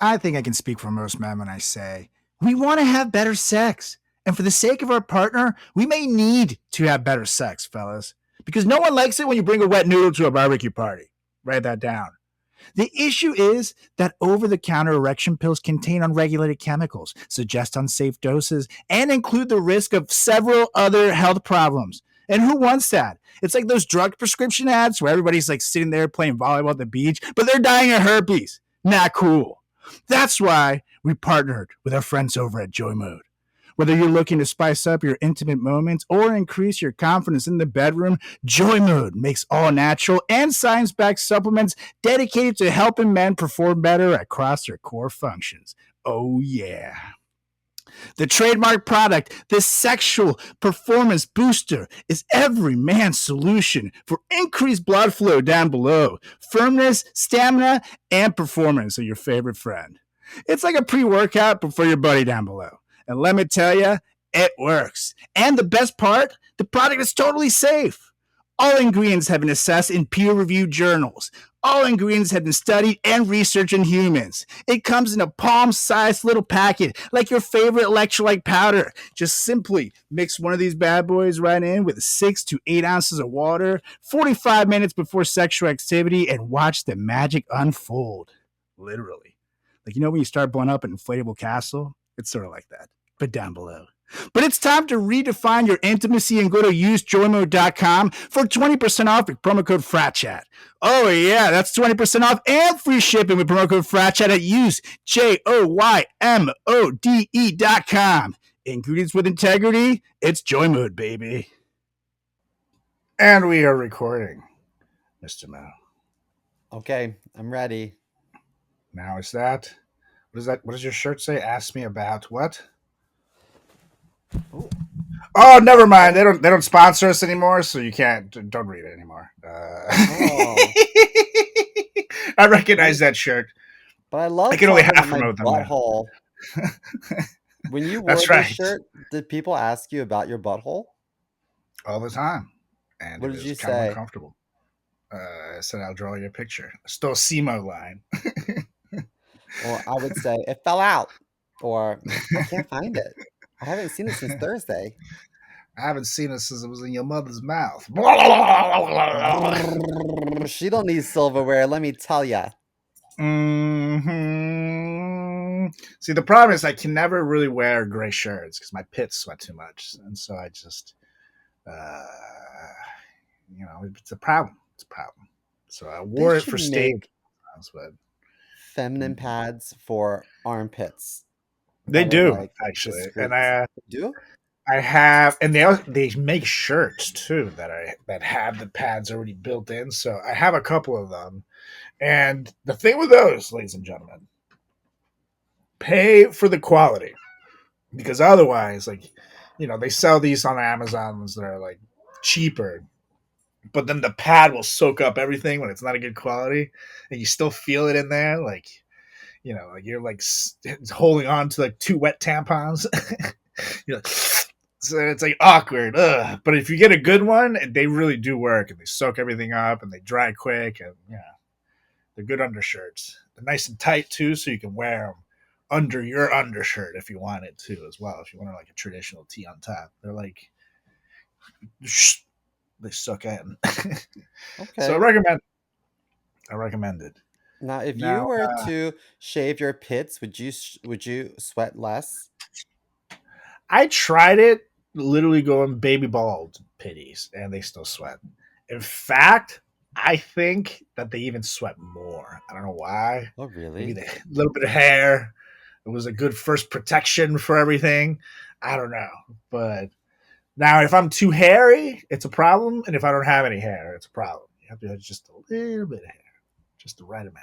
I think I can speak for most men when I say we want to have better sex. And for the sake of our partner, we may need to have better sex, fellas. Because no one likes it when you bring a wet noodle to a barbecue party. Write that down. The issue is that over the counter erection pills contain unregulated chemicals, suggest unsafe doses, and include the risk of several other health problems. And who wants that? It's like those drug prescription ads where everybody's like sitting there playing volleyball at the beach, but they're dying of herpes. Not cool. That's why we partnered with our friends over at Joy Mode. Whether you're looking to spice up your intimate moments or increase your confidence in the bedroom, Joy Mode makes all natural and science backed supplements dedicated to helping men perform better across their core functions. Oh, yeah. The trademark product, this sexual performance booster, is every man's solution for increased blood flow down below, firmness, stamina, and performance of your favorite friend. It's like a pre workout, but for your buddy down below. And let me tell you, it works. And the best part, the product is totally safe. All ingredients have been assessed in peer-reviewed journals. All ingredients have been studied and researched in humans. It comes in a palm-sized little packet, like your favorite electrolyte powder. Just simply mix one of these bad boys right in with 6 to 8 ounces of water, 45 minutes before sexual activity, and watch the magic unfold. Literally. Like, when you start blowing up an inflatable castle? It's sort of like that, but down below. But it's time to redefine your intimacy and go to usejoymode.com for 20% off with promo code FRATCHAT. Oh, yeah, that's 20% off and free shipping with promo code FRATCHAT at usejoymode.com. Ingredients with integrity, it's Joy Mode, baby. And we are recording, Mr. Mel. Okay, I'm ready. Now is that? What does your shirt say? Ask me about what? Ooh. Oh, never mind. They don't sponsor us anymore, so you don't read it anymore. Oh. I recognize that shirt. But I love I can only talking half about my promote them now. butthole. When you wore That's this right. shirt, did people ask you about your butthole? All the time, and What it did was you kind of say? uncomfortable. I said, "I'll draw you a picture." Stosimo line. Or I would say, it fell out. Or I can't find it. I haven't seen it since Thursday. I haven't seen it since it was in your mother's mouth. She don't need silverware, let me tell ya. Mm-hmm. See, the problem is I can never really wear gray shirts because my pits sweat too much, and so I just, uh, it's a problem. It's a problem. So I They wore it should for stage, make but feminine pads for armpits they that are do like actually, and discreet. They do? I have, and they make shirts too that have the pads already built in. So I have a couple of them, and the thing with those, ladies and gentlemen, pay for the quality because otherwise, like, they sell these on Amazons that are like cheaper, but then the pad will soak up everything when it's not a good quality, and you still feel it in there, like, like you're like holding on to like two wet tampons. You're like, so it's like awkward. Ugh. But if you get a good one, they really do work, and they soak everything up, and they dry quick, and they're good undershirts. They're nice and tight too, so you can wear them under your undershirt if you want it too, as well. If you want like a traditional tee on top, they're like they suck in. So Okay. I recommend it. Now, if you Now, were to shave your pits, would you sweat less? I tried it, literally going baby bald pitties, and they still sweat. In fact, I think that they even sweat more. I don't know why. Oh, Maybe really? the little bit of hair. It was a good first protection for everything. I don't know. But now, if I'm too hairy, it's a problem. And if I don't have any hair, it's a problem. You have to have just a little bit of hair, just the right amount,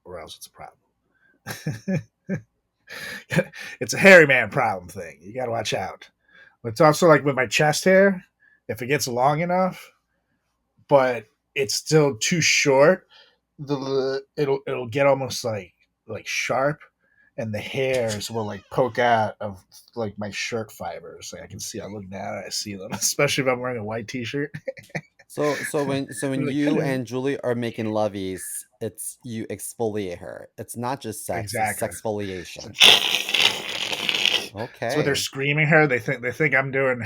or else it's a problem. It's a hairy man problem thing. You got to watch out. But it's also like with my chest hair, if it gets long enough, but it's still too short, it'll get almost like sharp, and the hairs will like poke out of like my shirt fibers. Like I can see. I look down, and I see them, especially if I'm wearing a white t-shirt. So when Like, you and Julie are making lovies, It's you exfoliate her. It's not just sex, it's Exactly. sexfoliation. That's what they're Okay. screaming her. They think I'm doing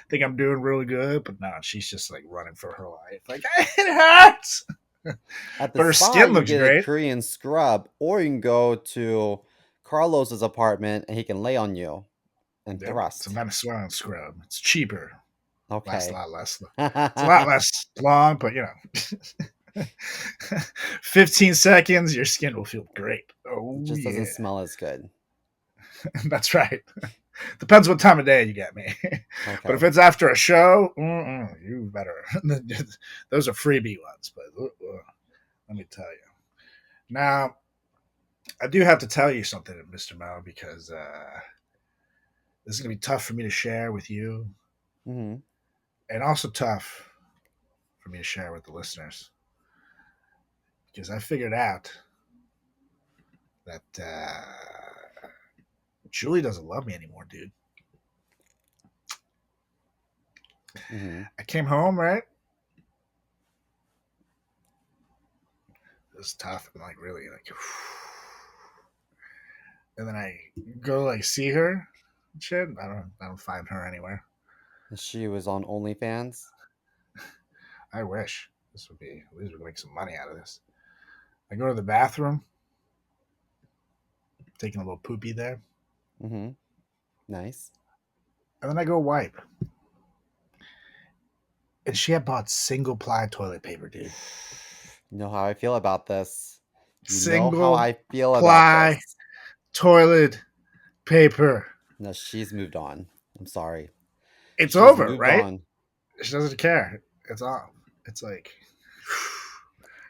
really good, but no, she's just like running for her life. Like it hurts. At the But her spa, skin you looks get a great. Korean scrub, or you can go to Carlos's apartment and he can lay on you and Yep. It's a thrust. Venezuelan scrub. It's cheaper. Lasts a Okay. lot less. It's a lot It less long, but 15 seconds, your skin will feel great. Oh just doesn't yeah. smell as good. That's right. Depends what time of day you get me. But if Okay. it's after a show, you better. Those are freebie ones. But let me tell you. Now, I do have to tell you something, Mr. Mel, because this is going to be tough for me to share with you Hmm. and also tough for me to share with the listeners because I figured out that Julie doesn't love me anymore, dude. Hmm. I came home, right? It was tough and like really like, and then I go like see her, and shit. I don't find her anywhere. She was on OnlyFans. I wish this would be at least we could make some money out of this. I go to the bathroom, taking a little poopy there, Hmm. Nice. and then I go wipe, and she had bought single ply toilet paper, dude. You know how I feel about this. You know how Single I feel about ply this. toilet paper. No, she's moved on. I'm sorry. It's She's over, moved right? on. She doesn't care. It's off. It's like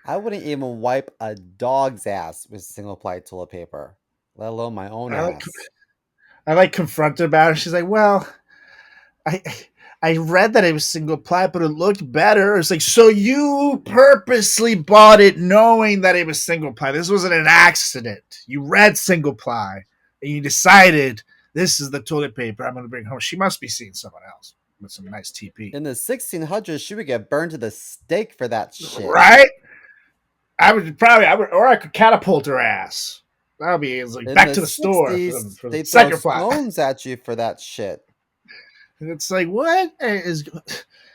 I wouldn't even wipe a dog's ass with single ply toilet paper, let alone my own I like ass. I like confront her about it. She's like, "Well, I I read that it was single ply, but it looked better." It's like, so you purposely bought it knowing that it was single ply. This wasn't an accident. You read single ply and you decided this is the toilet paper I'm going to bring home. She must be seeing someone else with some nice TP, In the 1600s, she would get burned to the stake for that shit. right? Or I could catapult her ass. That would be it's like In back the to the store for 60s, the they throw second ply. stones at you for that shit. And it's like, what is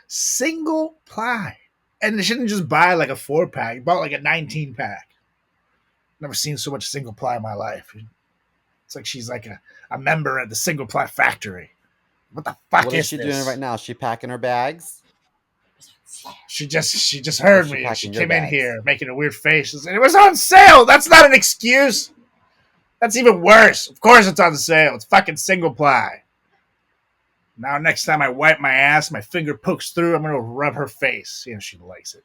single ply? And they shouldn't just buy like a 4 pack. You bought like a 19 pack. Never seen so much single ply in my life. It's like she's like a member at the single ply factory. What the fuck What is is she doing right this? now? She packing her bags? She just Or is heard she me and she packing your came in bags? here making a weird face. And it was on sale. That's not an excuse. That's even worse. Of course it's on sale. It's fucking single ply. Now next time I wipe my ass, my finger pokes through. I'm gonna rub her face. See if she likes it.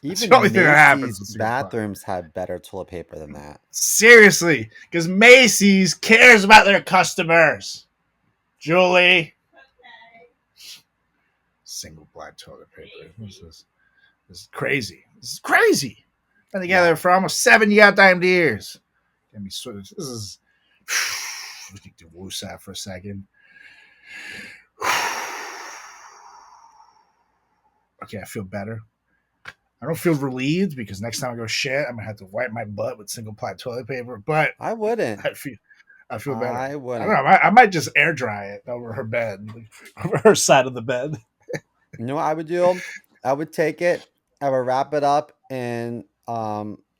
That's the only Even thing that happens Macy's with single ply. bathrooms have better toilet paper than that. Seriously, because Macy's cares about their customers. Julie, single black toilet paper. This is crazy. This is crazy. Been Yeah. together for almost 7 goddamn years. Get me sort of. This is. Let's do woosah for a second. Okay, I feel better. I don't feel relieved because next time I go shit, I'm gonna have to wipe my butt with single ply toilet paper. But I wouldn't. I feel better. I I don't know. wouldn't. I might just air dry it over her bed, over her side of the bed. You know what I would do? I would take it, I would wrap it up in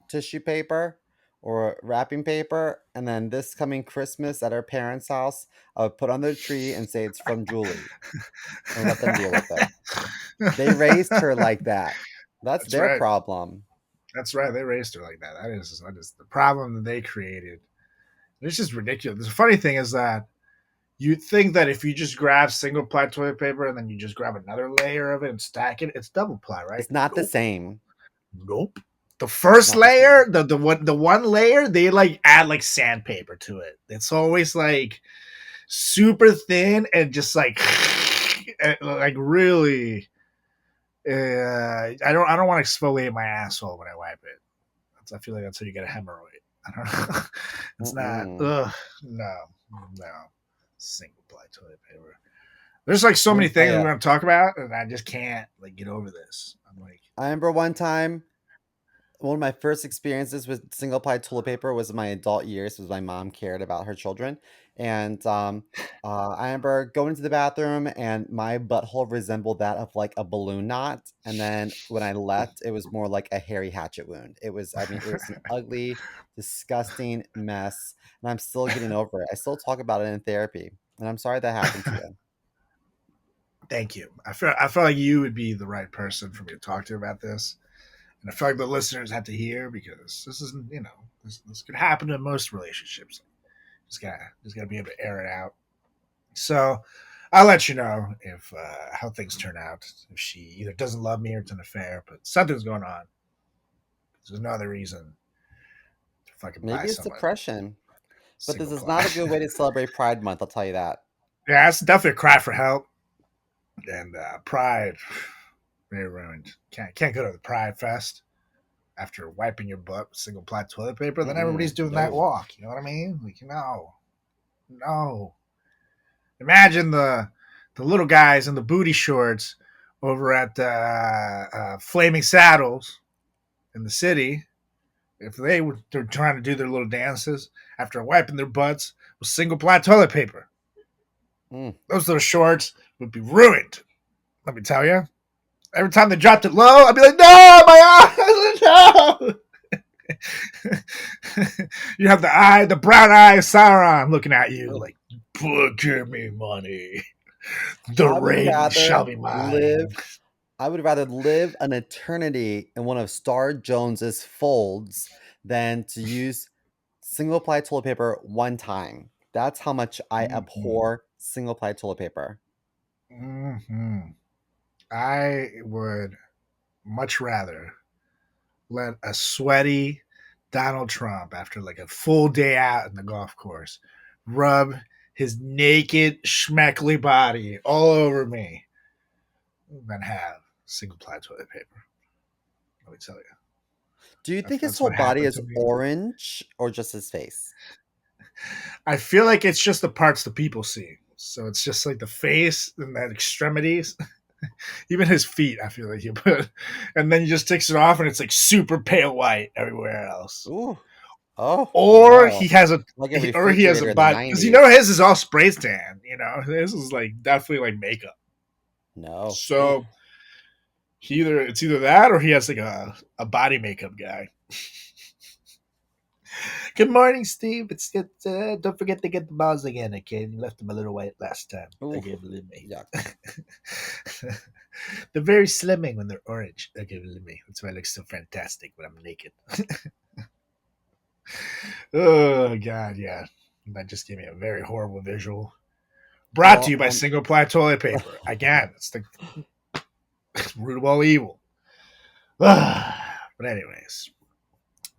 tissue paper or wrapping paper, and then this coming Christmas at our parents' house, I would put on the tree and say it's from Julie and let them deal with it. They raised her like that. That's That's their right. problem. That's right. They raised her like that. That is the problem that they created. It's just ridiculous. The funny thing is that you'd think that if you just grab single ply toilet paper and then you just grab another layer of it and stack it, it's double ply, right? It's not the Nope. same. Nope. The It's first not the layer, same. the one layer, they like add like sandpaper to it. It's always like super thin and just like really. I don't want to exfoliate my asshole when I wipe it. I feel like that's how you get a hemorrhoid. I don't know. It's not. Mm-mm. Ugh. No. No. Single ply toilet paper. There's like so Let many me tell things you, we're gonna talk about, and I just can't like get over this. I'm like, I remember one time one of my first experiences with single ply toilet paper was in my adult years, because my mom cared about her children. And I remember going to the bathroom and my butthole resembled that of like a balloon knot. And then when I left, it was more like a hairy hatchet wound. It was an ugly, disgusting mess. And I'm still getting over it. I still talk about it in therapy. And I'm sorry that happened to you. Thank you. I feel like you would be the right person for me to talk to about this, and I feel like the listeners have to hear because this isn't this could happen in most relationships. Just gotta be able to air it out. So I'll let you know if how things turn out. If she either doesn't love me or it's an affair, but something's going on. There's no other reason to fucking buy Maybe it's someone depression. But single this is ply. not a good way to celebrate Pride Month, I'll tell you that. Yeah, it's definitely a cry for help. And pride, very ruined. Can't go to the Pride Fest after wiping your butt with single ply toilet paper. Then everybody's doing that No. walk. You know what I mean? Like no. Imagine the little guys in the booty shorts over at Flaming Saddles in the city. If they're trying to do their little dances after wiping their butts with single ply toilet paper, Mm. those little shorts would be ruined. Let me tell you. Every time they dropped it low, I'd be like, "No, my eyes, no!" You have the brown eye of Sauron looking at you, Ugh. like, "Give me money. The I would ring shall rather be live mine." I would rather live an eternity in one of Star Jones's folds than to use single ply toilet paper one time. That's how much I Mm-hmm. abhor single ply toilet paper. Mm-hmm. I would much rather let a sweaty Donald Trump, after like a full day out in the golf course, rub his naked, schmeckly body all over me than have single ply toilet paper. Let me tell you. Do you think his That's whole what body happened is to me. orange or just his face? I feel like it's just the parts the people see. So it's just like the face and the extremities. Even his feet, I feel like you put, and then he just takes it off, and it's like super pale white everywhere else. Ooh. Oh, Or no. he has a, Like a or he has a refrigerator in the body because 90s. his is all spray tan. His is like definitely like makeup. No. Ooh. So it's either that or he has like a body makeup guy. Good morning, Steve. Don't forget to get the balls again. Okay, you left them a little white last time. Ooh. Okay, believe me. Yuck. They're very slimming when they're orange. Okay, believe me. That's why I look so fantastic when I'm naked. Oh God, yeah. That just gave me a very horrible visual. Brought to Well, you by single ply toilet paper. Again, it's the root of all evil. But anyways,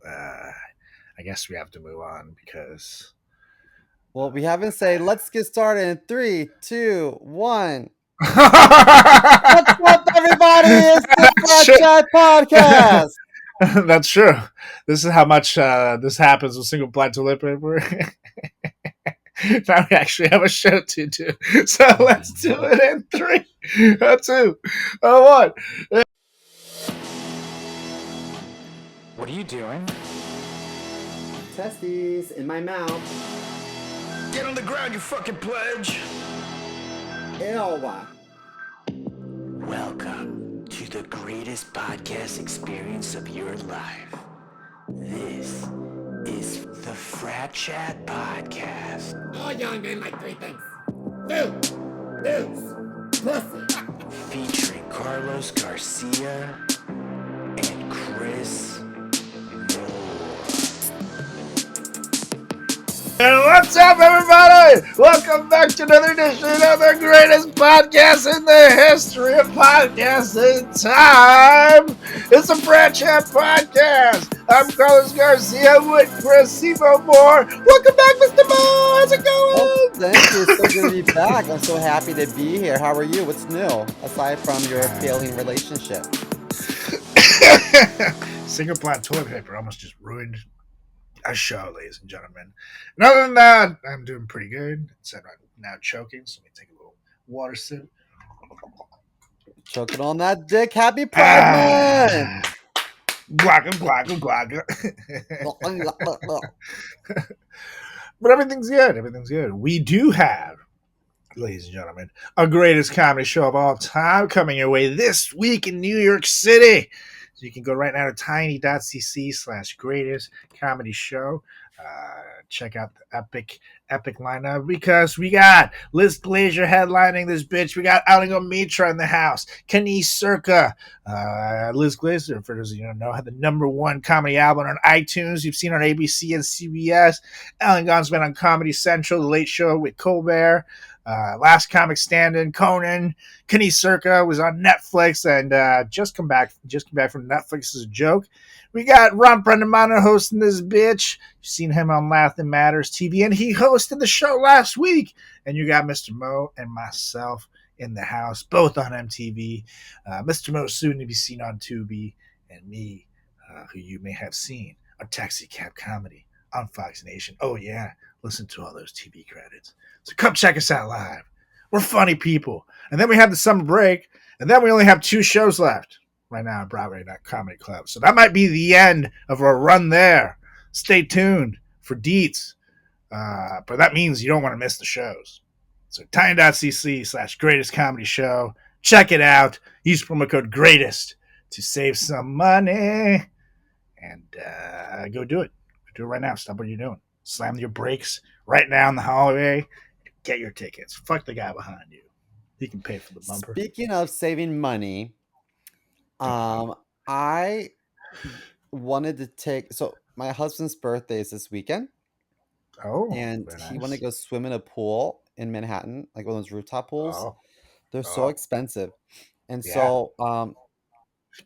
I guess we have to move on because we haven't say let's get started in 3, 2, 1. What's up, everybody? It's the that's Frat true. Chat Podcast. That's true. This is how much this happens with single ply toilet paper. Now we actually have a show to do. So let's do it in 3, 2, 1. What are you doing? Testes in my mouth. Get on the ground, you fucking pledge! Ew. Welcome to the greatest podcast experience of your life. This is the Frat Chat Podcast. All young men like three things: food, booze, pussy. Featuring Carlos Garcia and Chris Moore. And what's up, everybody? Welcome back to another edition of the greatest podcast in the history of podcasting time. It's a Frat Chat Podcast. I'm Carlos Garcia with Chris Moore. Welcome back, Mr. Moore. How's it going? Oh, thank you. It's so good to be back. I'm so happy to be here. How are you? What's new aside from your failing relationship? Single ply toilet paper almost just ruined a show, ladies and gentlemen. And other than that, I'm doing pretty good. Except I'm now choking, so let me take a little water sip. Choking on that dick. Happy Pride Month. Guaca, guaca, guaca. But everything's good. Everything's good. We do have, ladies and gentlemen, a greatest comedy show of all time coming your way this week in New York City. So you can go right now to tiny.cc/greatest comedy show. Check out the epic lineup because we got Liz Glazier headlining this bitch. We got Alingo Mitra in the house. Kenny Circa. Liz Glazier, for those of you who don't know, had the #1 comedy album on iTunes. You've seen her on ABC and CBS. Alingon's been on Comedy Central, The Late Show with Colbert. Last Comic Standing, Conan, Kenny Circa was on Netflix and just come back from Netflix as a joke. We got Ron Brendamano hosting this bitch. You've seen him on Laughing Matters TV, and he hosted the show last week. And you got Mr. Mo and myself in the house, both on MTV. Mr. Mo soon to be seen on Tubi, and me, who you may have seen on Taxi Cab Comedy on Fox Nation. Oh yeah, listen to all those TV credits. So come check us out live. We're funny people. And then we have the summer break, and then we only have 2 shows left right now at Broadway Comedy Club. So that might be the end of our run there. Stay tuned for deets. But that means you don't want to miss the shows. So tiny.cc/greatest comedy show. Check it out. Use promo code GREATEST to save some money. And go do it. Do it right now. Stop what you're doing. Slam your brakes right now in the hallway. Get your tickets. Fuck the guy behind you. He can pay for the bumper. Speaking of saving money, I wanted to take. So my husband's birthday is this weekend, and he wanted to go swim in a pool in Manhattan, like one of those rooftop pools. They're so expensive, and so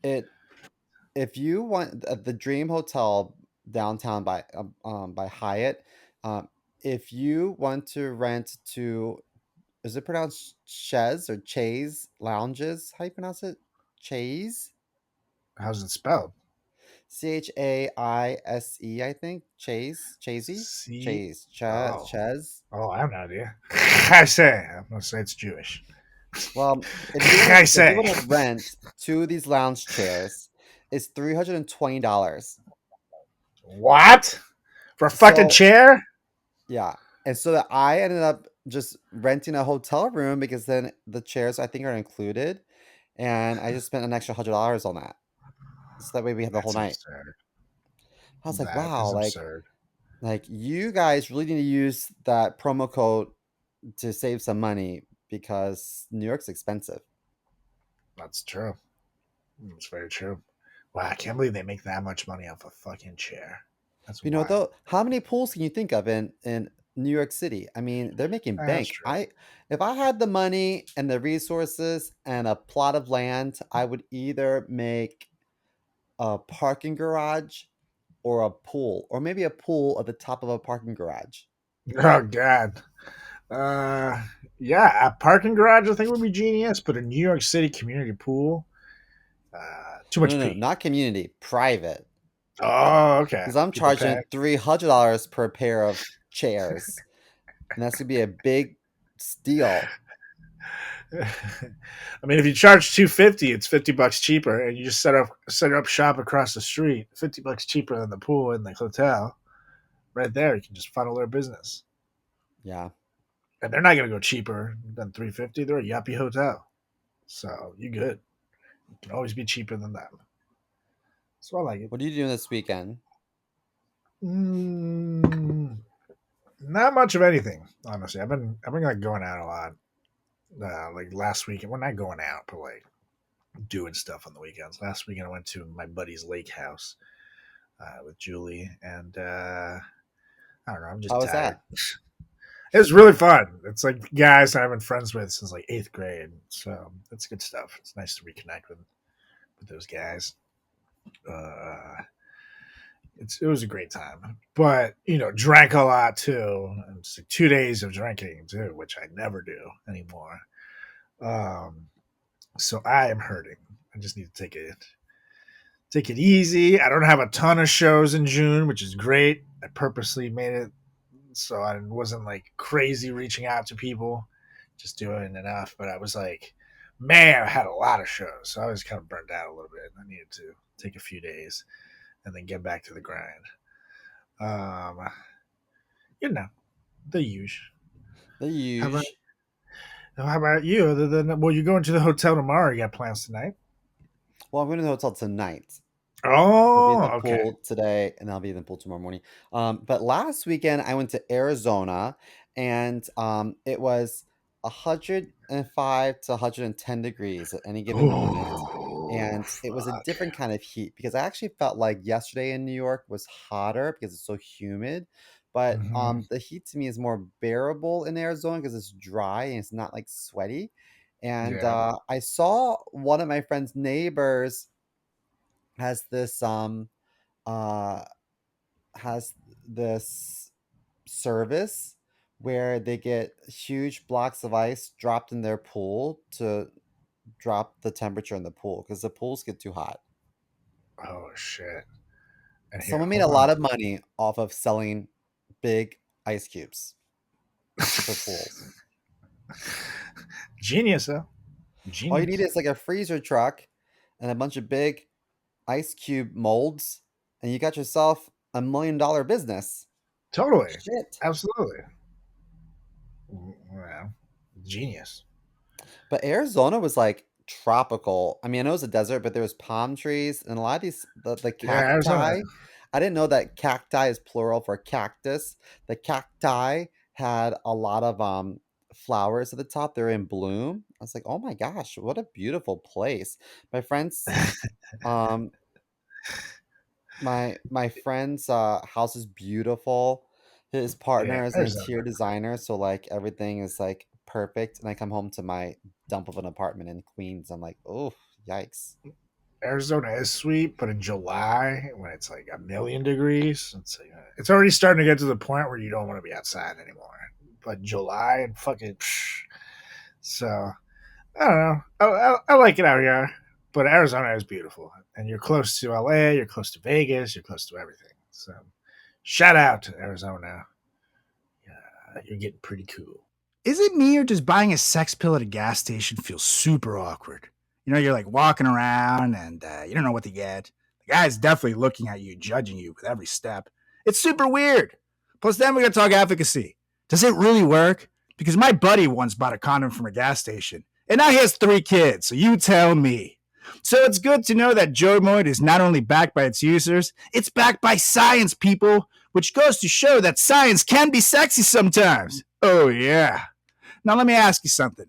if you want the Dream Hotel downtown by Hyatt, if you want to rent to, is it pronounced Chez or Chase Lounges? How do you pronounce it? Chase? How's it spelled? Chaise, I think. Chase? Chasey? Chase. Chez? Oh, I have no idea. I'm going to say it's Jewish. Well, if you want to rent 2 of these lounge chairs, it's $320. What? For a fucking chair? Yeah. And so that I ended up just renting a hotel room because then the chairs I think are included. And I just spent an extra $100 on that. So that way we have the whole night. Absurd. I was like, wow, like you guys really need to use that promo code to save some money because New York's expensive. That's true. It's very true. Wow, I can't believe they make that much money off a fucking chair. That's you wild. know, though, how many pools can you think of in New York City? I mean, they're making bank. If I had the money and the resources and a plot of land, I would either make a parking garage or a pool, or maybe a pool at the top of a parking garage. Oh God. Yeah, a parking garage I think would be genius, but a New York City community pool, too much. No, not community, private. Oh, okay. Because I'm charging $300 per pair of chairs, and that's gonna be a big steal. I mean, if you charge $250, it's $50 cheaper, and you just set up shop across the street. $50 cheaper than the pool in the hotel. Right there, you can just funnel their business. Yeah, and they're not gonna go cheaper than $350. They're a yuppie hotel, so you good. You can always be cheaper than them. So I like it. What are you doing this weekend? Not much of anything, honestly. I've been like going out a lot. Like last weekend, we're not going out, but like doing stuff on the weekends. Last weekend, I went to my buddy's lake house with Julie, and I don't know. I'm just tired. That? It was really fun. It's like guys I've been friends with since like 8th grade, so it's good stuff. It's nice to reconnect with those guys. It was a great time, but drank a lot too. It's like 2 days of drinking too, which I never do anymore. So I am hurting. I just need to take it easy. I don't have a ton of shows in June, which is great. I purposely made it so I wasn't like crazy reaching out to people, just doing enough. But I was like Man, I had a lot of shows, so I was kind of burnt out a little bit. I needed to take a few days and then get back to the grind. Um, the usual. The How about huge. how about you? Other than you're going to the hotel tomorrow. You got plans tonight? Well, I'm going to the hotel tonight. I'll be at Oh, the okay. pool today, and I'll be in the pool tomorrow morning. But last weekend I went to Arizona, and it was 105 to 110 degrees at any given moment, Oh, and it was a fuck. different kind of heat because I actually felt like yesterday in New York was hotter because it's so humid. But Hmm. the heat to me is more bearable in Arizona because it's dry and it's not like sweaty. And Yeah. I saw one of my friend's neighbors has this uh has this service where they get huge blocks of ice dropped in their pool to drop the temperature in the pool because the pools get too hot. Oh shit. And here, Someone made hold a on. lot of money off of selling big ice cubes for pools. Genius, huh? All you need Genius. is like a freezer truck and a bunch of big ice cube molds, and you got yourself $1 million business. Totally. Shit. Absolutely. Well, genius. But Arizona was like tropical. I mean, I know it was a desert, but there was palm trees and a lot of these the Yeah, Arizona. cacti. I didn't know that cacti is plural for cactus. The cacti had a lot of flowers at the top. They're in bloom. I was like, oh my gosh, what a beautiful place. My friends um my friend's house is beautiful. His Yeah, partner is an Arizona. interior designer, so like everything is like perfect. And I come home to my dump of an apartment in Queens. I'm like, oh, yikes. Arizona is sweet, but in July when it's like a million degrees, it's already starting to get to the point where you don't want to be outside anymore. But July and fucking so I don't know. I like it out here, but Arizona is beautiful, and you're close to LA, you're close to Vegas, you're close to everything. So shout out to Arizona. You're getting pretty cool. Is it me or does buying a sex pill at a gas station feel super awkward? You know, you're like walking around and you don't know what to get. The guy's definitely looking at you, judging you with every step. It's super weird. Plus, then we gotta talk efficacy. Does it really work? Because my buddy once bought a condom from a gas station, and now he has 3 kids, so you tell me. So it's good to know that Joymoid is not only backed by its users, it's backed by science, people, which goes to show that science can be sexy sometimes. Oh, yeah. Now, let me ask you something.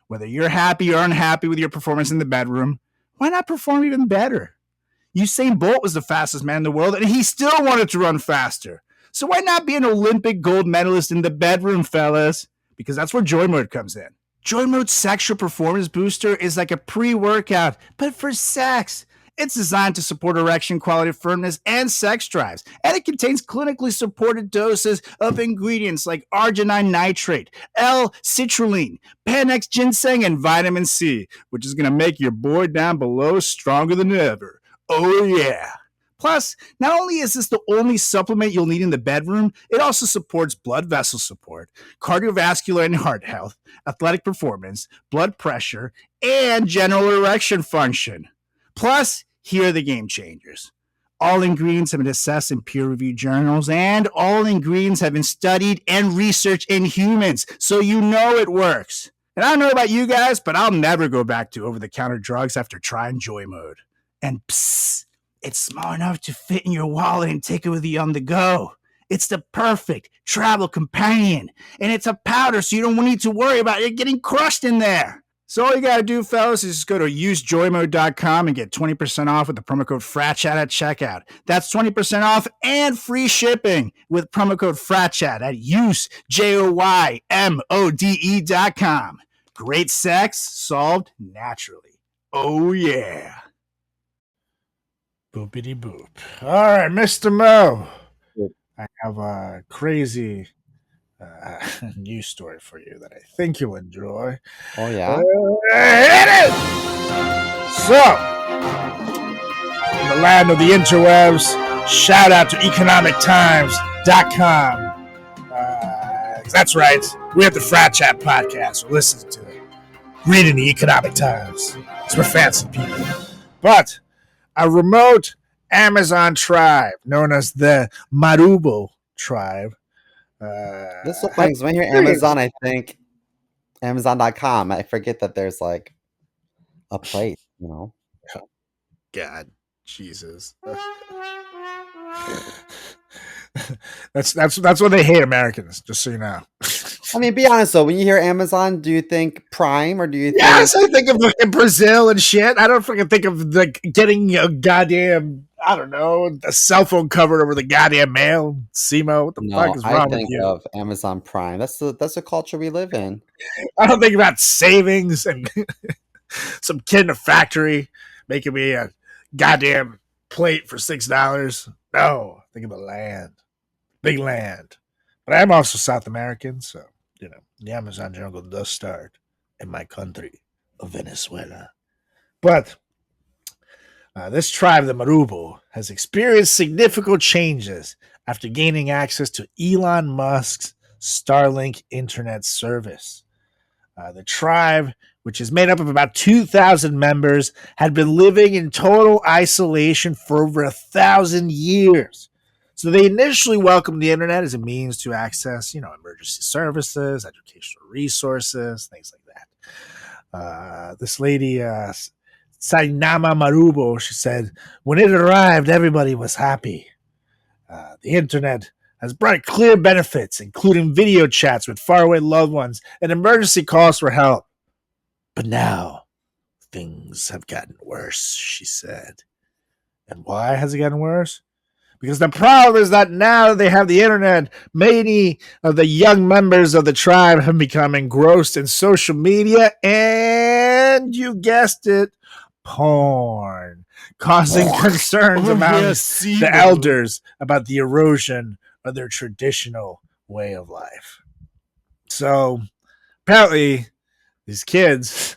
Whether you're happy or unhappy with your performance in the bedroom, why not perform even better? Usain Bolt was the fastest man in the world, and he still wanted to run faster. So why not be an Olympic gold medalist in the bedroom, fellas? Because that's where Joy Mode comes in. Joy Mode's sexual performance booster is like a pre-workout, but for sex. It's designed to support erection quality, firmness, and sex drives. And it contains clinically supported doses of ingredients like arginine nitrate, L-citrulline, Panax ginseng, and vitamin C, which is going to make your boy down below stronger than ever. Oh, yeah. Plus, not only is this the only supplement you'll need in the bedroom, it also supports blood vessel support, cardiovascular and heart health, athletic performance, blood pressure, and general erection function. Plus, here are the game changers. All ingredients have been assessed in peer reviewed journals, and all ingredients have been studied and researched in humans, so you know it works. And I don't know about you guys, but I'll never go back to over the counter drugs after trying Joy Mode. And psst, it's small enough to fit in your wallet and take it with you on the go. It's the perfect travel companion, and it's a powder, so you don't need to worry about it getting crushed in there. So all you gotta do, fellas, is just go to usejoymode.com and get 20% off with the promo code FRATCHAT at checkout. That's 20% off and free shipping with promo code FRATCHAT at usejoymode.com. Great sex solved naturally. Oh yeah. Boopity boop. All right, Mr. Mo. I have a crazy news story for you that I think you'll enjoy. Oh yeah. Hit it! So, in the land of the interwebs, shout out to economictimes.com. That's right. We have the Frat Chat podcast, so listen to it. reading the Economic Times. It's for fancy people. But a remote Amazon tribe known as the Marubo tribe This is so had funny because when I hear Amazon, I think Amazon.com. I forget that there's like a place, you know. God, Jesus. That's what they hate Americans. Just so you know. I mean, be honest though. When you hear Amazon, do you think Prime or do you think? Yes, I think of fucking Brazil and shit. I don't fucking think of like getting a goddamn, I don't know, a cell phone covered over the goddamn mail. Simo, what the fuck No, is I wrong with think you? of Amazon Prime. That's the culture we live in. I don't think about savings and some kid in a factory making me a goddamn plate for $6. No, think of the land, big land. But I'm also South American, so you know the Amazon jungle does start in my country of Venezuela. But this tribe, the Marubo, has experienced significant changes after gaining access to Elon Musk's Starlink internet service. The tribe, which is made up of about 2,000 members, had been living in total isolation for over 1,000 years. So they initially welcomed the internet as a means to access, emergency services, educational resources, things like that. This lady, Sainama Marubo, she said, when it arrived, everybody was happy. The internet has brought clear benefits, including video chats with faraway loved ones and emergency calls for help. But now, things have gotten worse, she said. And why has it gotten worse? Because the problem is that now they have the internet, many of the young members of the tribe have become engrossed in social media and, you guessed it, porn, causing concerns amongst the elders about the erosion of their traditional way of life. So apparently, these kids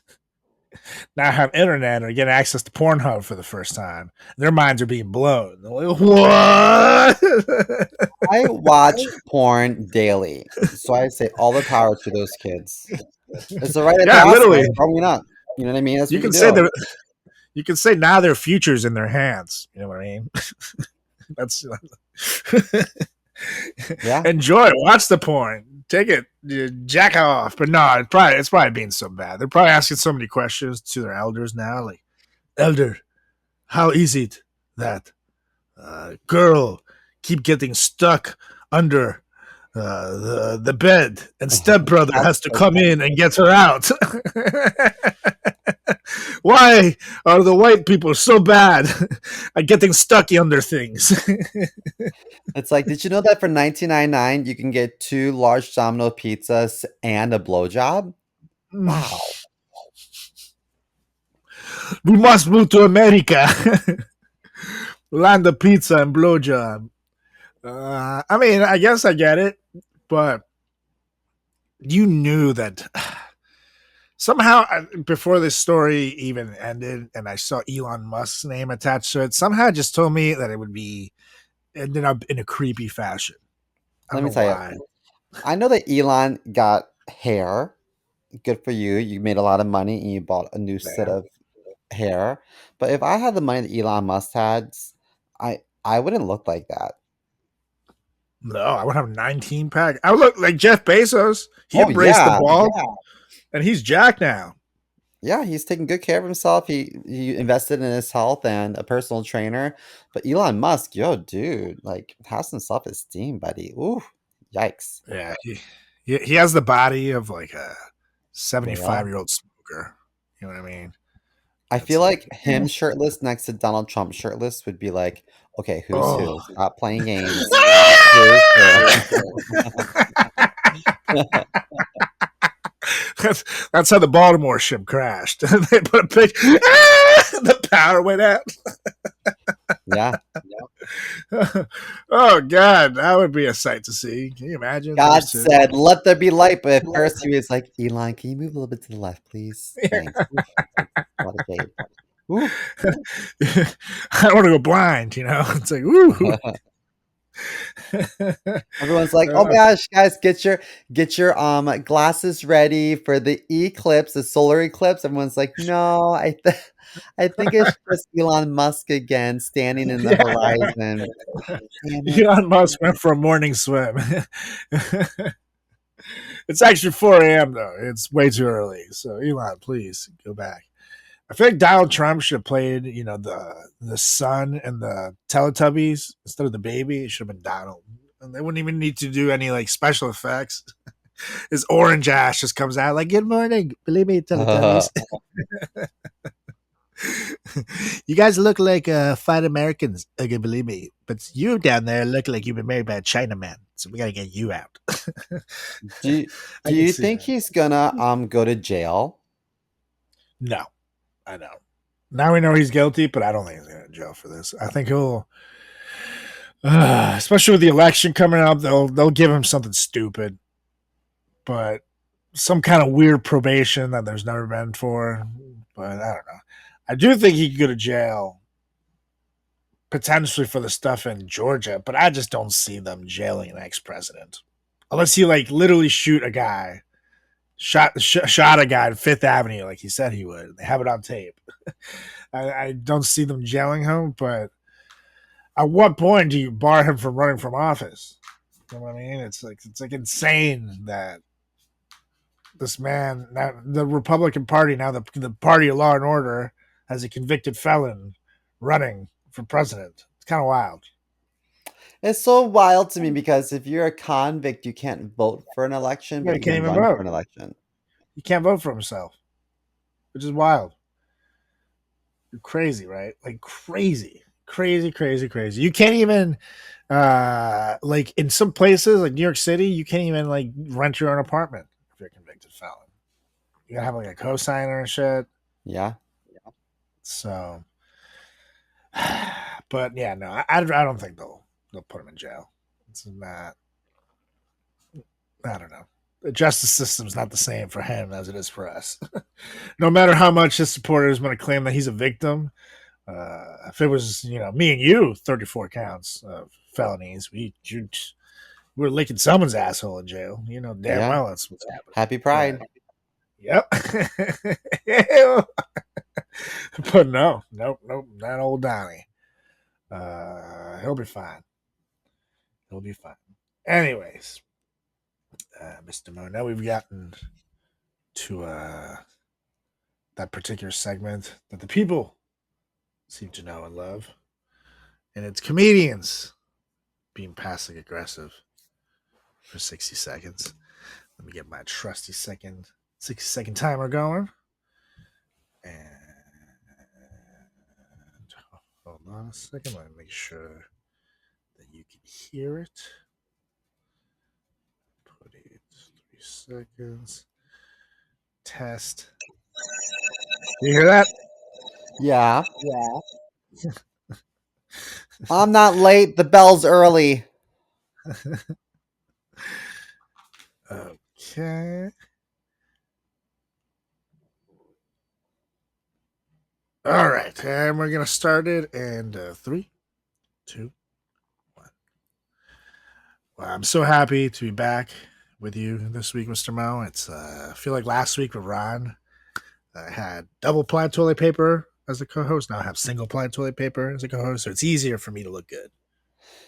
now have internet or get access to Pornhub for the first time. Their minds are being blown. They're like, what? I watch porn daily, so I say all the power to those kids. It's the right of Yeah, process literally. growing up. You know what I mean? That's You what you can say do. you can say now their future's in their hands. You know what I mean? That's Yeah. enjoy. Watch the porn. Take it. Jack off. But no, it's probably being so bad. They're probably asking so many questions to their elders now. Like, elder, how is it that girl keep getting stuck under the bed and stepbrother has to come in and get her out? Why are the white people so bad at getting stuck under things? It's like, did you know that for $19.99 you can get 2 large Domino pizzas and a blowjob? Wow. We must move to America. Land of pizza and blowjob. I mean, I guess I get it, but you knew that somehow before this story even ended and I saw Elon Musk's name attached to it, somehow it just told me that it would be ended up in a creepy fashion. I Let don't me know tell why. you. I know that Elon got hair. Good for you. You made a lot of money and you bought a new set Yeah. of hair. But if I had the money that Elon Musk has, I wouldn't look like that. No, I would have a 19 pack. I would look like Jeff Bezos. He Oh embraced the yeah. ball and he's jacked now. Yeah, he's taking good care of himself. He invested in his health and a personal trainer. But Elon Musk, yo, dude, like have some self-esteem, buddy. Ooh, yikes. Yeah, he has the body of like a Yeah. 75-year-old smoker. You know what I mean? I It's feel like, like him shirtless next to Donald Trump shirtless would be like, okay, who's oh. who? Stop playing games. Who's who? That's how the Baltimore ship crashed. They put a big the power went out. Yeah. Oh God, that would be a sight to see. Can you imagine? God said, let there be light. But at first he was like, Elon, can you move a little bit to the left, please? Thanks. Oof, a lot of shade. Ooh. I don't want to go blind, you know. It's like, ooh. Everyone's like, "Oh my gosh, guys, get your glasses ready for the eclipse, the solar eclipse." Everyone's like, "No, I think it's just Elon Musk again standing in the horizon." Damn it. Elon Musk went for a morning swim. It's actually 4 a.m. though. It's way too early. So Elon, please go back. I feel like Donald Trump should have played, the son and the Teletubbies instead of the baby. It should have been Donald, and they wouldn't even need to do any like special effects. His orange ass just comes out like, "Good morning, believe me, Teletubbies." You guys look like fine Americans. Okay, believe me, but you down there look like you've been married by a Chinaman. So we gotta get you out. Do I do can you see think that. he's gonna go to jail? No, I know. Now we know he's guilty, but I don't think he's going to jail for this. I think he'll, especially with the election coming up, they'll give him something stupid, but some kind of weird probation that there's never been for. But I don't know. I do think he could go to jail potentially for the stuff in Georgia, but I just don't see them jailing an ex-president unless he like literally shoot a guy, shot a guy at Fifth Avenue like he said he would. They have it on tape. I don't see them jailing him, but at what point do you bar him from running from office? You know what I mean? It's like insane that this man, now the Republican Party, now the party of law and order, has a convicted felon running for president. It's kind of wild. It's so wild to me because if you're a convict, you can't vote for an election, Yeah, but he you can't can even run for vote. an election. He can't vote for himself, which is wild. You're crazy, right? Like crazy, crazy, crazy, crazy. You can't even like in some places like New York City, you can't even like rent your own apartment if you're a convicted felon. You gotta have like a cosigner and shit. Yeah. So, but yeah, no, I don't think they'll put him in jail. It's not. I don't know. The justice system's not the same for him as it is for us. No matter how much his supporters want to claim that he's a victim, if it was me and you, 34 counts of felonies, we're licking someone's asshole in jail. You know damn Yeah. well that's what's happening. Happy Pride. Yep. But nope, not old Donnie. He'll be fine. He'll be fine. Anyways, Mr. Mo, now we've gotten to that particular segment that the people seem to know and love, and it's comedians being passive aggressive for 60 seconds. Let me get my trusty 60-second timer going. And hold on a second. Let me make sure that you can hear it. Put it 3 seconds. Test. You hear that? Yeah. I'm not late. The bell's early. Okay. All right, and we're gonna start it in 3, 2, 1. Well, I'm so happy to be back with you this week, Mr. Mo. It's I feel like last week with Ron, I had double ply toilet paper as a co-host. Now I have single ply toilet paper as a co-host, so it's easier for me to look good.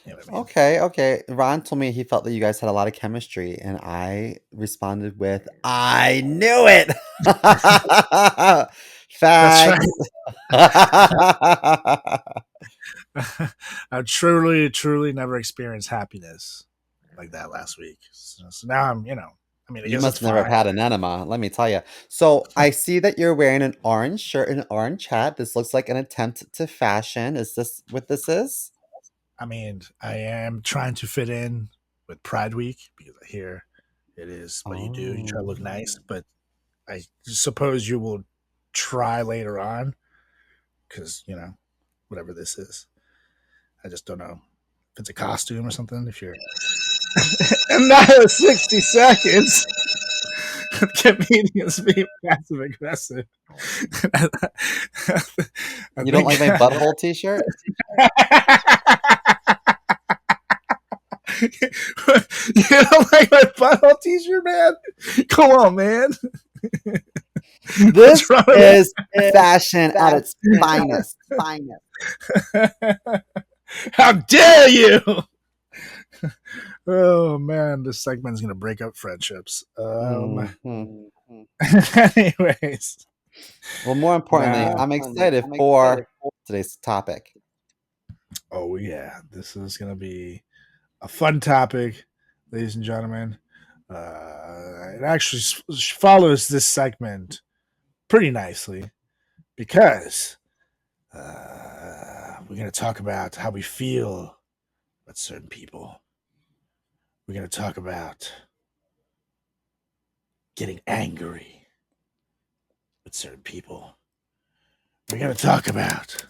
You know what I mean? Okay. Ron told me he felt that you guys had a lot of chemistry, and I responded with, "I knew it." That's Facts. I truly never experienced happiness like that last week. So now I'm, I mean, I You guess it's must never have fine. had an enema, let me tell you. So I see that you're wearing an orange shirt and an orange hat. This looks like an attempt to fashion. Is this what this is? I mean, I am trying to fit in with Pride Week because I hear it is what you do. You try to look Oh. nice, but I suppose you will try later on because, whatever this is. I just don't know if it's a costume or something. If you're not 60 seconds, comedians being passive aggressive. You don't like my butthole t-shirt? You don't like my butthole t-shirt, man? Come on, man. This What's wrong with is fashion at its finest. that? How dare you? Oh man, this segment's gonna break up friendships. Mhm. Anyways, Well, more importantly, Nah. I'm excited for today's topic. Oh yeah, this is gonna be a fun topic, ladies and gentlemen. It actually follows this segment pretty nicely because we're gonna talk about how we feel about certain people. We're gonna talk about getting angry with certain people. We're gonna talk about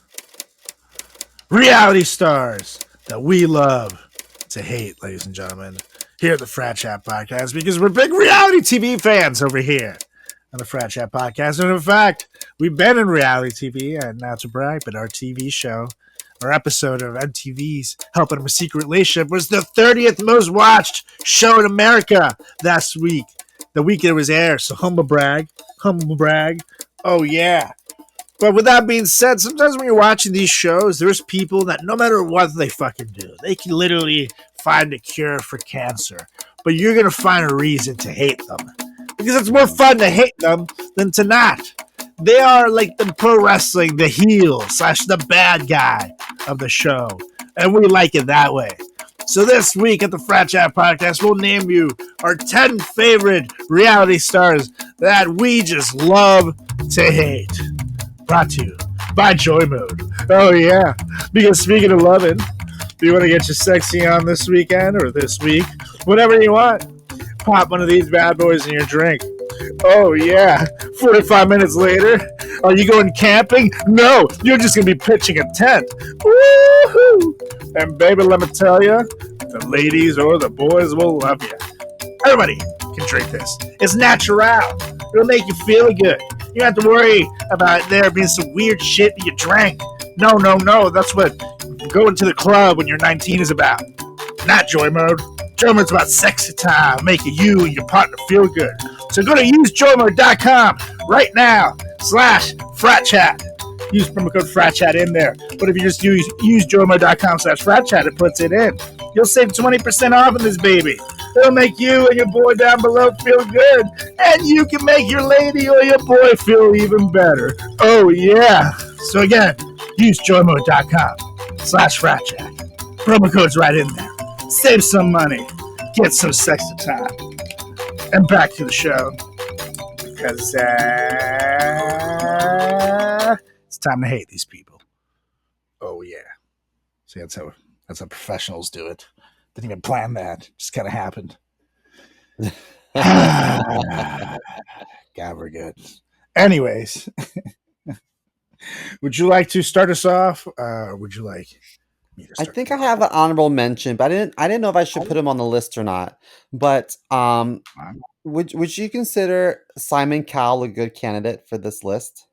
reality stars that we love to hate, ladies and gentlemen, here at the Frat Chat Podcast, because we're big reality TV fans over here on the Frat Chat Podcast. And in fact, we've been in reality TV, and not to brag, but our TV show, our episode of MTV's Helping Him a Secret Relationship was the 30th most watched show in America last week, the week it was aired. So humble brag. Oh, yeah. But with that being said, sometimes when you're watching these shows, there's people that no matter what they fucking do, they can literally find a cure for cancer. But you're going to find a reason to hate them. Because it's more fun to hate them than to not. They are like the pro wrestling, the heel / the bad guy of the show. And we like it that way. So this week at the Frat Chat Podcast, we'll name you our 10 favorite reality stars that we just love to hate. Brought to you by Joy Mode. Oh, yeah. Because speaking of loving, do you want to get your sexy on this weekend or this week? Whatever you want. Pop one of these bad boys in your drink. Oh, yeah. 45 minutes later, are you going camping? No, you're just going to be pitching a tent. Woohoo! And baby, let me tell you, the ladies or the boys will love you. Everybody can drink this. It's natural. It'll make you feel good. You don't have to worry about there being some weird shit that you drank. No. That's what going to the club when you're 19 is about. Not Joy Mode. Joy Mode's about sexy time, making you and your partner feel good. So go to usejoymode.com right now /fratchat. Use promo code FRATCHAT in there. But if you just use joymode.com /fratchat, it puts it in. You'll save 20% off of this baby. It'll make you and your boy down below feel good. And you can make your lady or your boy feel even better. Oh, yeah. So again, use joymode.com /fratchat. Promo code's right in there. Save some money. Get some sexy time. And back to the show. Because it's time to hate these people. Oh, yeah. See, that's how professionals do it. Didn't even plan that. Just kind of happened. God, we're good. Anyways, would you like to start us off? Would you like me to I start? think I have an honorable mention, but I didn't know if I should put him on the list or not. But would you consider Simon Cowell a good candidate for this list?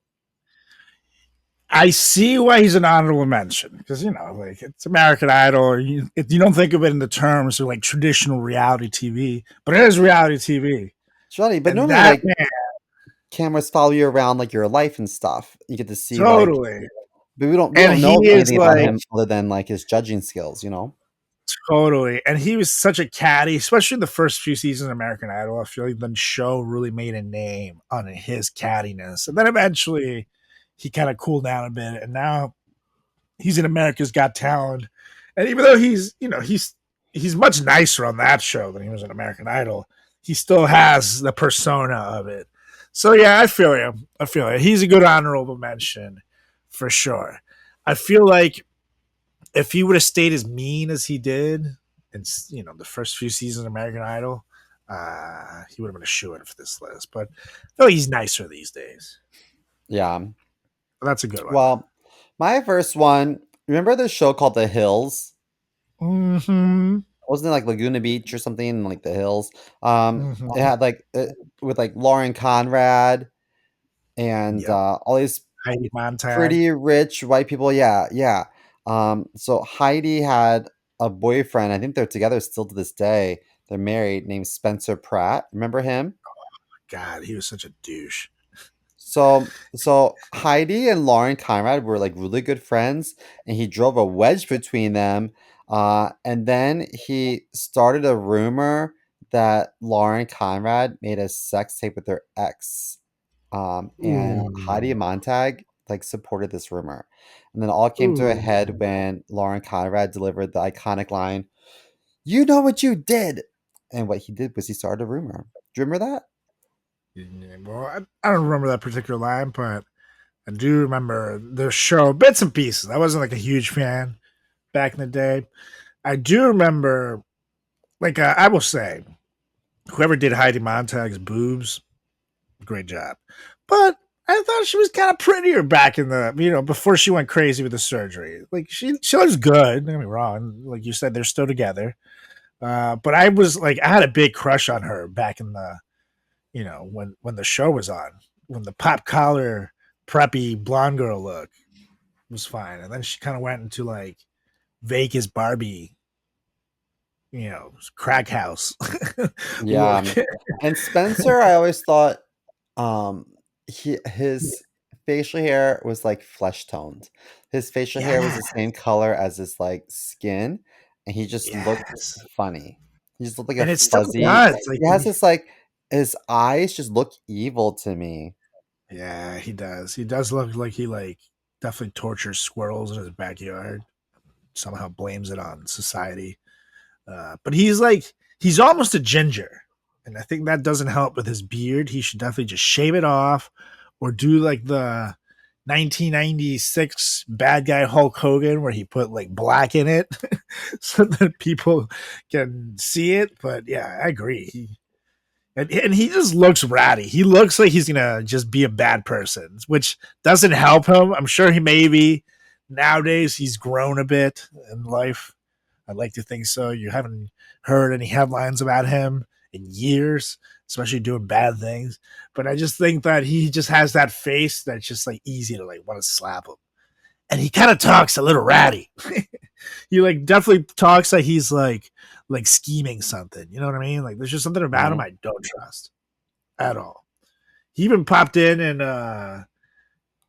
I see why he's an honorable mention because like it's American Idol. You don't think of it in the terms of like traditional reality TV, but it is reality TV. Surely, but And normally that like man, cameras follow you around like your life and stuff. You get to see totally. but we don't And know he is anything about like him other than like his judging skills, totally. And he was such a catty, especially in the first few seasons of American Idol. I feel like the show really made a name on his cattiness, and then eventually he kind of cooled down a bit, and now he's in America's Got Talent. And even though he's much nicer on that show than he was in American Idol, he still has the persona of it. So yeah, I feel you. He's a good honorable mention for sure. I feel like if he would have stayed as mean as he did in the first few seasons of American Idol, he would have been a shoo-in for this list. But I feel like he's nicer these days. Yeah. But that's a good one. Well, my first one, remember the show called The Hills? Mm-hmm. Wasn't it like Laguna Beach or something like The Hills? Mm-hmm. It had like with like Lauren Conrad and Yep. all these Heidi Montag. pretty rich white people. Yeah. So Heidi had a boyfriend. I think they're together still to this day. They're married, named Spencer Pratt. Remember him? God, he was such a douche. So Heidi and Lauren Conrad were like really good friends, and he drove a wedge between them. And then he started a rumor that Lauren Conrad made a sex tape with her ex. And Heidi Ooh. Montag like supported this rumor. And then all came to a Ooh. head when Lauren Conrad delivered the iconic line, "You know what you did." And what he did was he started a rumor. Do you remember that? Well, I don't remember that particular line, but I do remember the show bits and pieces. I wasn't like a huge fan back in the day. I do remember, like, I will say, whoever did Heidi Montag's boobs, great job. But I thought she was kind of prettier back in the, before she went crazy with the surgery. Like, she looks good. Don't get me wrong. Like you said, they're still together. But I was like, I had a big crush on her back in the, when the show was on, when the pop collar preppy blonde girl look was fine, and then she kind of went into like Vegas Barbie, crack house look. Yeah. And Spencer, I always thought um his facial hair was like flesh toned. His facial hair was Yeah, the same color as his like skin, and he just looked yes, funny. He just looked like a and it still fuzzy. does. Like, He has this like his eyes just look evil to me. yeah, he does. He does look like he like definitely tortures squirrels in his backyard. Somehow blames it on society. But he's almost a ginger, and I think that doesn't help with his beard. He should definitely just shave it off, or do like the 1996 bad guy Hulk Hogan, where he put like black in it, so that people can see it. But yeah, I agree. And he just looks ratty. He looks like he's gonna just be a bad person, which doesn't help him. I'm sure he maybe nowadays he's grown a bit in life. I'd like to think so. You haven't heard any headlines about him in years, especially doing bad things. But I just think that he just has that face that's just like easy to like want to slap him. And he kind of talks a little ratty. He like definitely talks like he's like scheming something. You know what I mean? Like there's just something about him Mhm. I don't trust at all. He even popped in that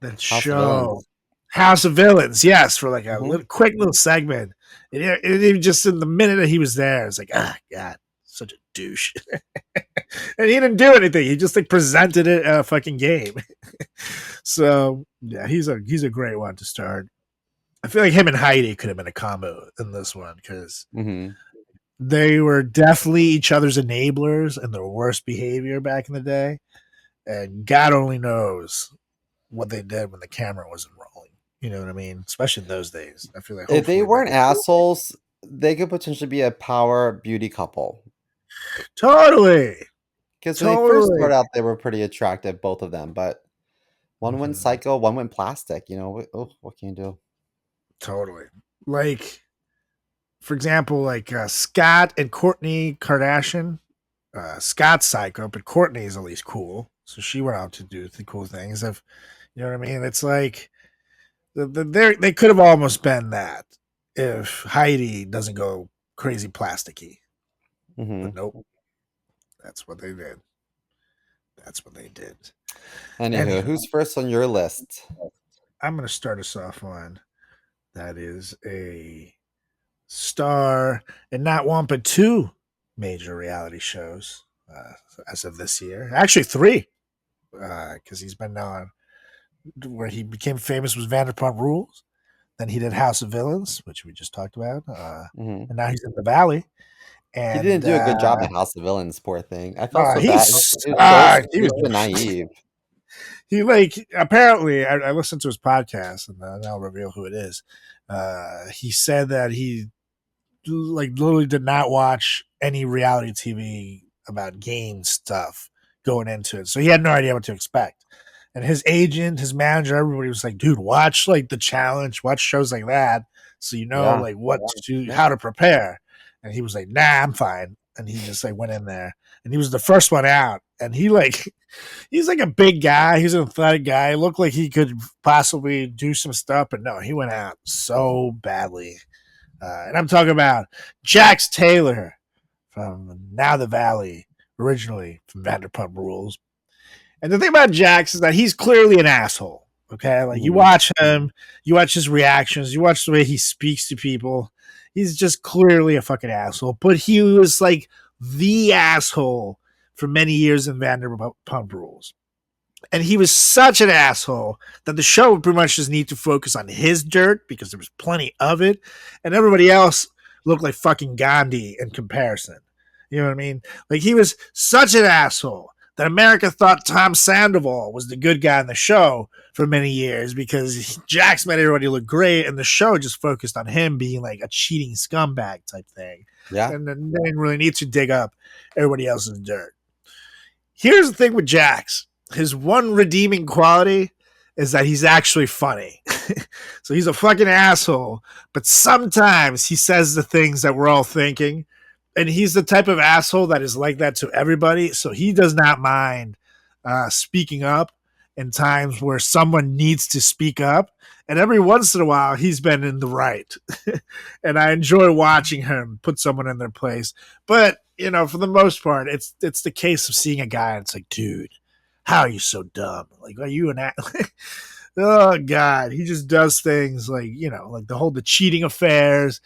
House of show Villains. House of Villains, yes, for like a Mhm. little quick little segment. And even just in the minute that he was there, it's like, God, such a douche. And he didn't do anything. He just like presented it a fucking game. So yeah, he's a great one to start. I feel like him and Heidi could have been a combo in this one because Mhm. they were definitely each other's enablers and their worst behavior back in the day. And God only knows what they did when the camera wasn't rolling. You know what I mean? Especially in those days. I feel like If they hopefully they weren't assholes, they could potentially be a power beauty couple. totally, Because when they first totally, started out, they were pretty attractive, both of them. But one went mhm, psycho, one went plastic. What can you do? totally. Like for example, like Scott and Courtney Kardashian. Scott's psycho, but Courtney is at least cool, so she went out to do the cool things. If you know what I mean, it's like they could have almost been that if Heidi doesn't go crazy plasticky, Hmm. but nope, that's what they did. That's what they did. Anywho, Anyhow, who's first on your list? I'm going to start us off on that is a star and not one but two major reality shows as of this year. Actually, three, because he's been on where he became famous was Vanderpump Rules. Then he did House of Villains, which we just talked about, Hmm. and now he's in the Valley. He didn't And do a good job in House of Villains, poor thing. I felt so he bad. He was so sucked. stupid and naive. He like apparently I listened to his podcast and I'll reveal who it is. He said that he like literally did not watch any reality TV about game stuff going into it, so he had no idea what to expect. And his agent, his manager, everybody was like, "Dude, watch like the challenge, watch shows like that, so you know Yeah. like what to how to prepare." And he was like, "Nah, I'm fine." And he just like went in there, and he was the first one out, and he like he's like a big guy. He's an athletic guy. Looked like he could possibly do some stuff, but no, he went out so badly. And I'm talking about Jax Taylor from Now the Valley, originally from Vanderpump Rules. And the thing about Jax is that he's clearly an asshole. Okay, like you Mhm. watch him, you watch his reactions, you watch the way he speaks to people. He's just clearly a fucking asshole. But he was like the asshole for many years in Vanderpump Rules. And he was such an asshole that the show would pretty much just need to focus on his dirt because there was plenty of it, and everybody else looked like fucking Gandhi in comparison. You know what I mean? Like he was such an asshole that America thought Tom Sandoval was the good guy in the show for many years because Jax made everybody look great, and the show just focused on him being like a cheating scumbag type thing, Yeah. and then they didn't really need to dig up everybody else's dirt. Here's the thing with Jax. His one redeeming quality is that he's actually funny. So he's a fucking asshole, but sometimes he says the things that we're all thinking. And he's the type of asshole that is like that to everybody. So he does not mind speaking up in times where someone needs to speak up. And every once in a while, he's been in the right. And I enjoy watching him put someone in their place. But, you know, for the most part, it's the case of seeing a guy and it's like, dude, how are you so dumb? Like, are you an oh God, he just does things like, you know, like the cheating affairs.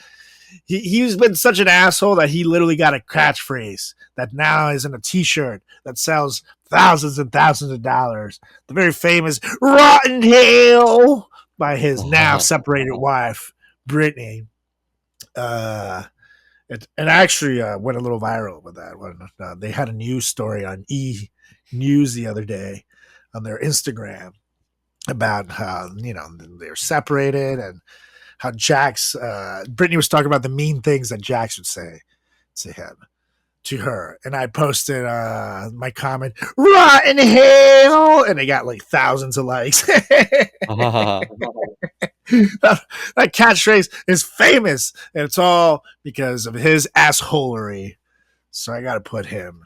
He's been such an asshole that he literally got a catchphrase that now is in a t-shirt that sells thousands and thousands of dollars. The very famous "Rotten Hell" by his now separated wife, Brittany. It actually went a little viral with that one. They had a news story on E! News the other day on their Instagram about how, you know, they're separated and how Jax, Brittany was talking about the mean things that Jax would say to him, to her. And I posted my comment, "Rotten hell," and they got like thousands of likes. That catchphrase is famous, and it's all because of his assholery. So I got to put him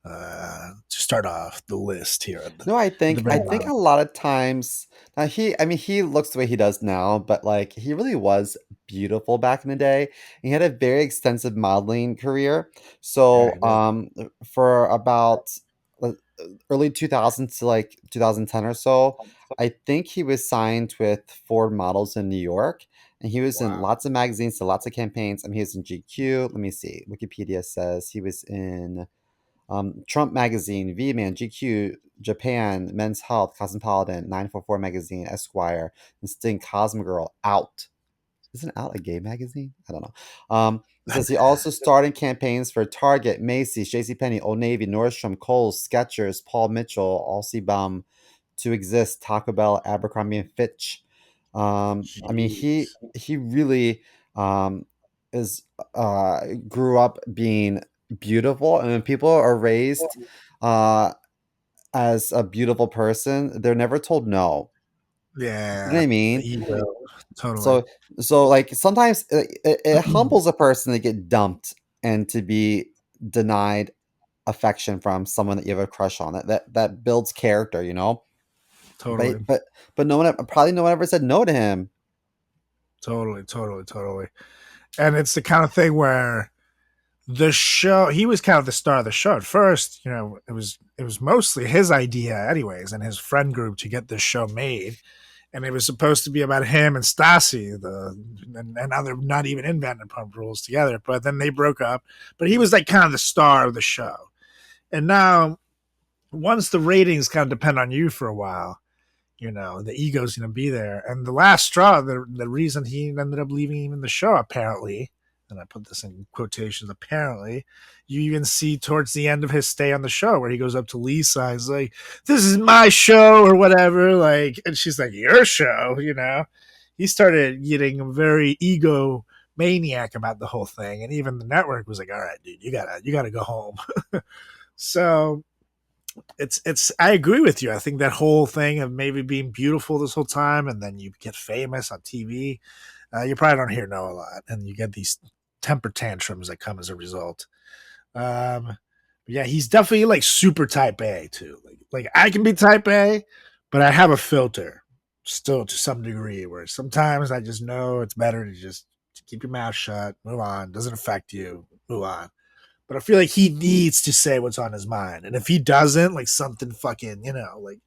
to start off the list here. No, I The think very I think bottom. a lot of times now he looks the way he does now, but like he really was beautiful back in the day. He had a very extensive modeling career. Yeah, So he did. for about uh, early 2000s to like 2010 or so, I think he was signed with Ford Models in New York. And he was in Wow. lots of magazines, so lots of campaigns. I mean, he was in GQ. Let me see. Wikipedia says he was in Trump Magazine, V Man, GQ, Japan, Men's Health, Cosmopolitan, 944 Magazine, Esquire, and Sting, Cosmogirl, Out. Isn't Out a gay magazine? I don't know. It says he also starred in campaigns for Target, Macy's, JCPenney, Old Navy, Nordstrom, Kohl's, Skechers, Paul Mitchell, Allsy Bum, To Exist, Taco Bell, Abercrombie and Fitch. I mean, Jeez. he really um, is grew up being beautiful, and when people are raised uh, as a beautiful person, they're never told no. You know what Yeah, I the mean? ego, totally, So like sometimes it humbles a person to get dumped and to be denied affection from someone that you have a crush on. That builds character, you know. totally, But no one probably no one ever said no to him. totally. And it's the kind of thing where the show, he was kind of the star of the show at first. You know, it was mostly his idea, anyways, and his friend group to get this show made. And it was supposed to be about him and Stassi, and now they're not even in Vanderpump Rules together. But then they broke up. But he was like kind of the star of the show. And now, once the ratings kind of depend on you for a while, you know, the ego's going to be there. And the last straw, the reason he ended up leaving even the show, apparently, and I put this in quotations, apparently, you even see towards the end of his stay on the show where he goes up to Lisa and he's like, "This is my show," or whatever. Like, and she's like, "Your show," you know? He started getting very ego maniac about the whole thing. And even the network was like, "All right, dude, you gotta go home." So it's I agree with you. I think that whole thing of maybe being beautiful this whole time and then you get famous on TV, you probably don't hear no a lot, and you get these temper tantrums that come as a result. Um, yeah, he's definitely like super type A too. Like I can be type A, but I have a filter still to some degree where sometimes I just know it's better to just keep your mouth shut, move on. Doesn't affect you, move on. But I feel like he needs to say what's on his mind, and if he doesn't, like something fucking, like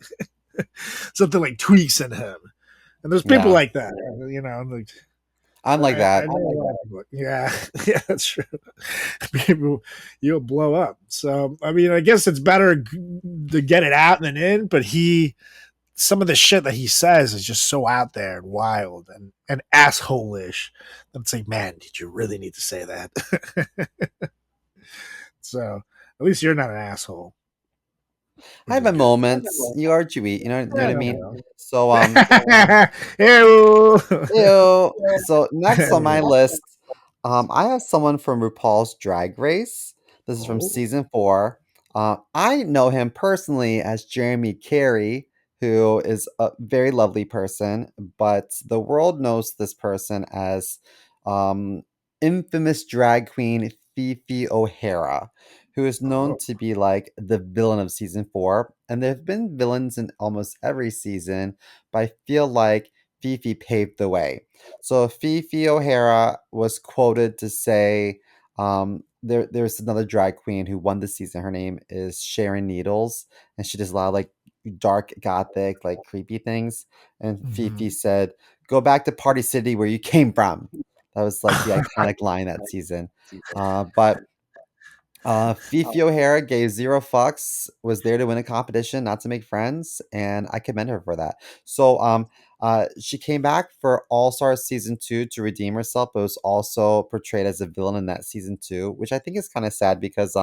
something like tweaks in him. And there's people Yeah. like that, like I'm like I that. know a lot of people. Yeah, yeah, that's true. People, you'll blow up. So I mean, I guess it's better to get it out than in. But some of the shit that he says is just so out there and wild and asshole-ish. It's like, man, did you really need to say that? So at least you're not an asshole, I which have is my good. moments. You are what you eat. You know what I mean? Yeah. So Ew. ew. So next on my list, I have someone from RuPaul's Drag Race. This is from Oh. season 4. I know him personally as Jeremy Carey, who is a very lovely person, but the world knows this person as um, infamous drag queen Fifi O'Hara, who is known Oh. to be like the villain of season 4. And there have been villains in almost every season, but I feel like Fifi paved the way. So Fifi O'Hara was quoted to say, there's another drag queen who won this season. Her name is Sharon Needles, and she does a lot of like dark gothic, like creepy things. And Mhm. Fifi said, "Go back to Party City where you came from." That was like the iconic line that season. But Fifi O'Hara gave zero fucks, was there to win a competition, not to make friends, and I commend her for that. So, she came back for All Stars season 2 to redeem herself, but was also portrayed as a villain in that season 2, which I think is kind of sad because,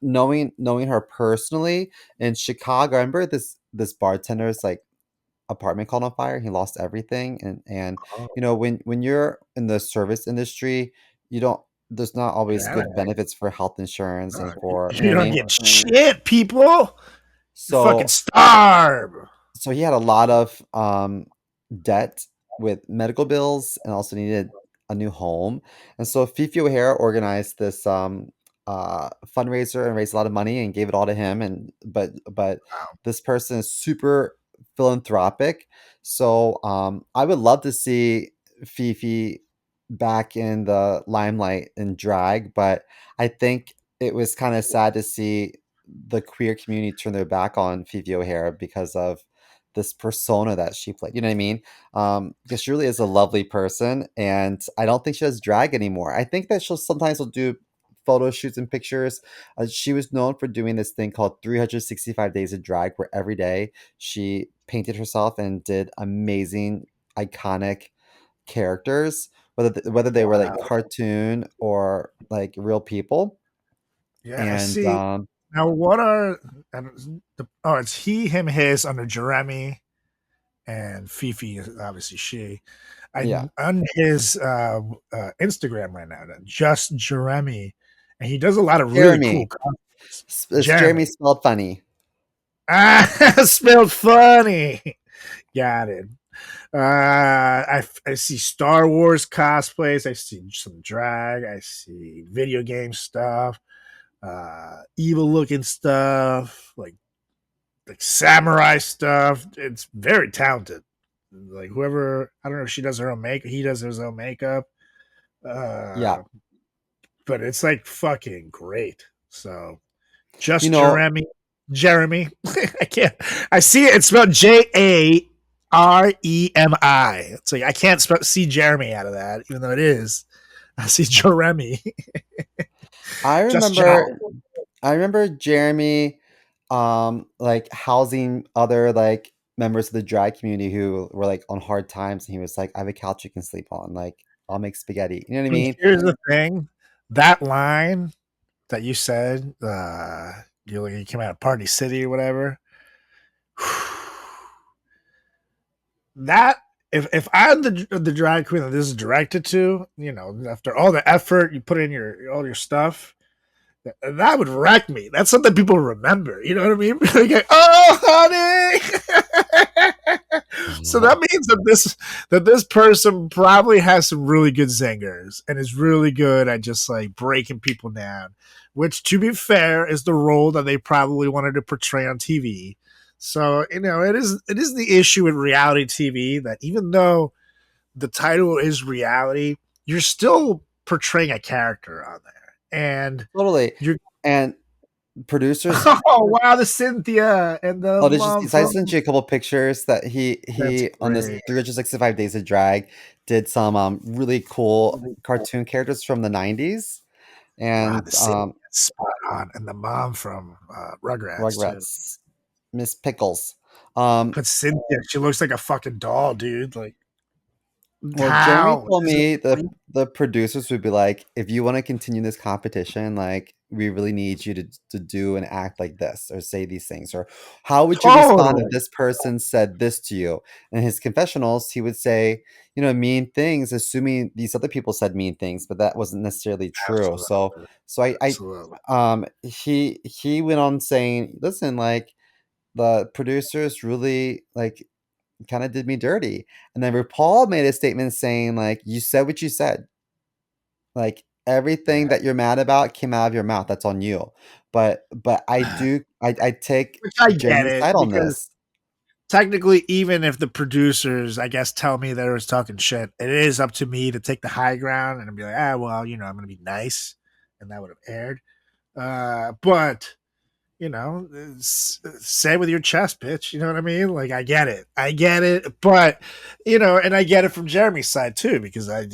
knowing her personally in Chicago, I remember this bartender's like apartment caught on fire. He lost everything, and Oh, when you're in the service industry, you don't there's not always yeah, good benefits for health insurance and for you know you what I don't mean. get shit, people. You fucking So starve. so he had a lot of debt with medical bills and also needed a new home. And so Fifi O'Hara organized this fundraiser and raised a lot of money and gave it all to him. And but Wow. this person is super philanthropic. So I would love to see Fifi back in the limelight in drag, but I think it was kind of sad to see the queer community turn their back on Fifi O'Hara because of this persona that she played. You know what I mean? Because she really is a lovely person, and I don't think she does drag anymore. I think that she'll sometimes will do photo shoots and pictures. She was known for doing this thing called 365 Days of Drag, where every day she painted herself and did amazing, iconic characters, whether they were like Wow. cartoon or like real people. Yeah, I And see. Now, what are it's he, him, his under Jeremy and Fifi is obviously she. yeah, I'm on his Instagram right now, just Jeremy, and he does a lot of really cool Jeremy. concepts. It's Jeremy, Jeremy spelled funny. spelled funny. Got it. I see Star Wars cosplays. I see some drag. I see video game stuff. Evil looking stuff, like samurai stuff. It's very talented. Like whoever, I don't know if she does her own makeup, he does his own makeup. Yeah. Uh, but it's like fucking great. So You just know, Jeremy. I can't. I see it. It's spelled Jaremi. It's like I can't see Jeremy out of that, even though it is. I see Jeremy. I Just remember I remember Jeremy like housing other like members of the drag community who were like on hard times, and he was like, "I have a couch you can sleep on. Like, I'll make spaghetti." You know what I mean? Here's the thing. That line that you said, you came out of Party City or whatever. That if I'm the drag queen that this is directed to, after all the effort you put in all your stuff, that would wreck me. That's something people remember. You know what I mean? Like, oh, honey. So that means that this person probably has some really good zingers and is really good at just like breaking people down. Which, to be fair, is the role that they probably wanted to portray on TV. So it is the issue in reality TV that even though the title is reality, you're still portraying a character on there, and Totally. you're And producers. oh wow, the Cynthia and the Oh, did you mom so I from sent you a couple pictures that that's he on this great. 365 Days of Drag did some really cool cartoon characters from the 90s Wow, and the Cynthia spot on, and the mom from Rugrats too. Rugrats, Miss Pickles. But Cynthia, she looks like a fucking doll, dude. Like Well, Jeremy how told is it? me the producers would be like, if you want to continue this competition, like we really need you to do and act like this or say these things, or how would you respond if Totally. this person said this to you? In his confessionals, he would say, mean things, assuming these other people said mean things, but that wasn't necessarily true. So Absolutely. so Absolutely. he went on saying, listen, like the producers really like kind of did me dirty. And then RuPaul made a statement saying, like, you said what you said. Like everything Yeah. that you're mad about came out of your mouth. That's on you. But I take Which I get Jeremy's it, side on because this. technically, even if the producers, I guess, tell me they was talking shit, it is up to me to take the high ground and be like, well, I'm going to be nice, and that would have aired. But say with your chest, bitch. You know what I mean? Like, I get it, but and I get it from Jeremy's side too, because I've,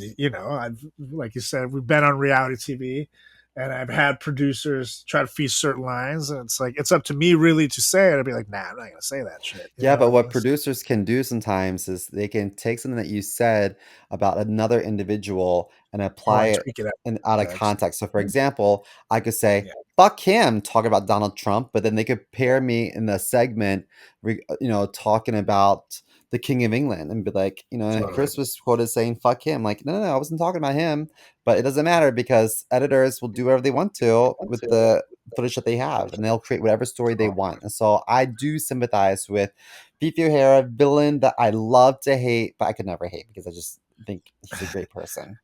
like you said, we've been on reality TV, and I've had producers try to feast certain lines, and it's like it's up to me really to say it. I'd be like, nah, I'm not gonna say that shit. You Yeah, know what but I what mean? producers can do sometimes is they can take something that you said about another individual and Oh, apply and it tweak it out out of context. context. So, for example, I could say, Yeah, fuck him, talk about Donald Trump, but then they could pair me in the segment, talking about the King of England and be like, and totally. Chris was quoted saying, fuck him. Like, no, I wasn't talking about him, but it doesn't matter because editors will do whatever they want to with the footage that they have and they'll create whatever story they want. And so I do sympathize with Fifi O'Hara, villain that I love to hate, but I could never hate because I just think he's a great person.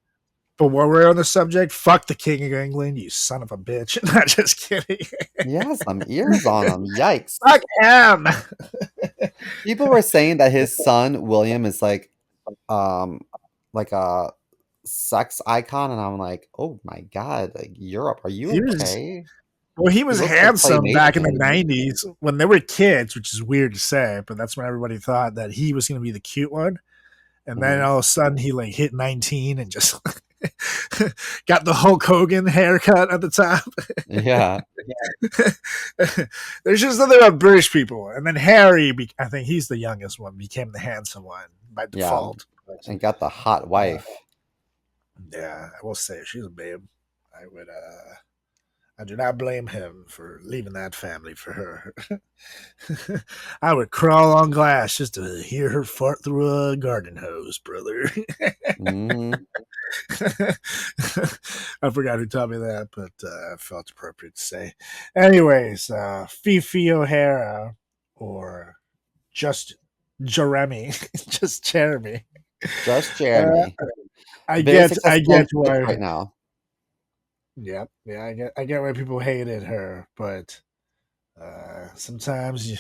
But while we're on the subject, fuck the King of England, you son of a bitch. Not just kidding. He has some ears on him. Yikes. Fuck him. People were saying that his son, William, is um like a sex icon, and I'm like, oh my god, like Europe, are you He was okay? Well, he He was looks like handsome back in the claymation. 90s when they were kids, which is weird to say, but that's when everybody thought that he was going to be the cute one. And then Mhm. all of a sudden he like hit 19 and just got the Hulk Hogan haircut at the top. Yeah. There's just nothing about British people. And then Harry, I think he's the youngest one, became the handsome one by Yeah. default. And got the hot wife. Yeah, I will say she's a babe. I do not blame him for leaving that family for her. I would crawl on glass just to hear her fart through a garden hose, brother. Hmm. I forgot who taught me that, but I felt appropriate to say. Anyways, Fifi O'Hara or just Jeremy, just Jeremy. Just Uh, Jeremy. I Very get, I successful on get Twitch why. right now. Yeah, I get why people hated her, but sometimes you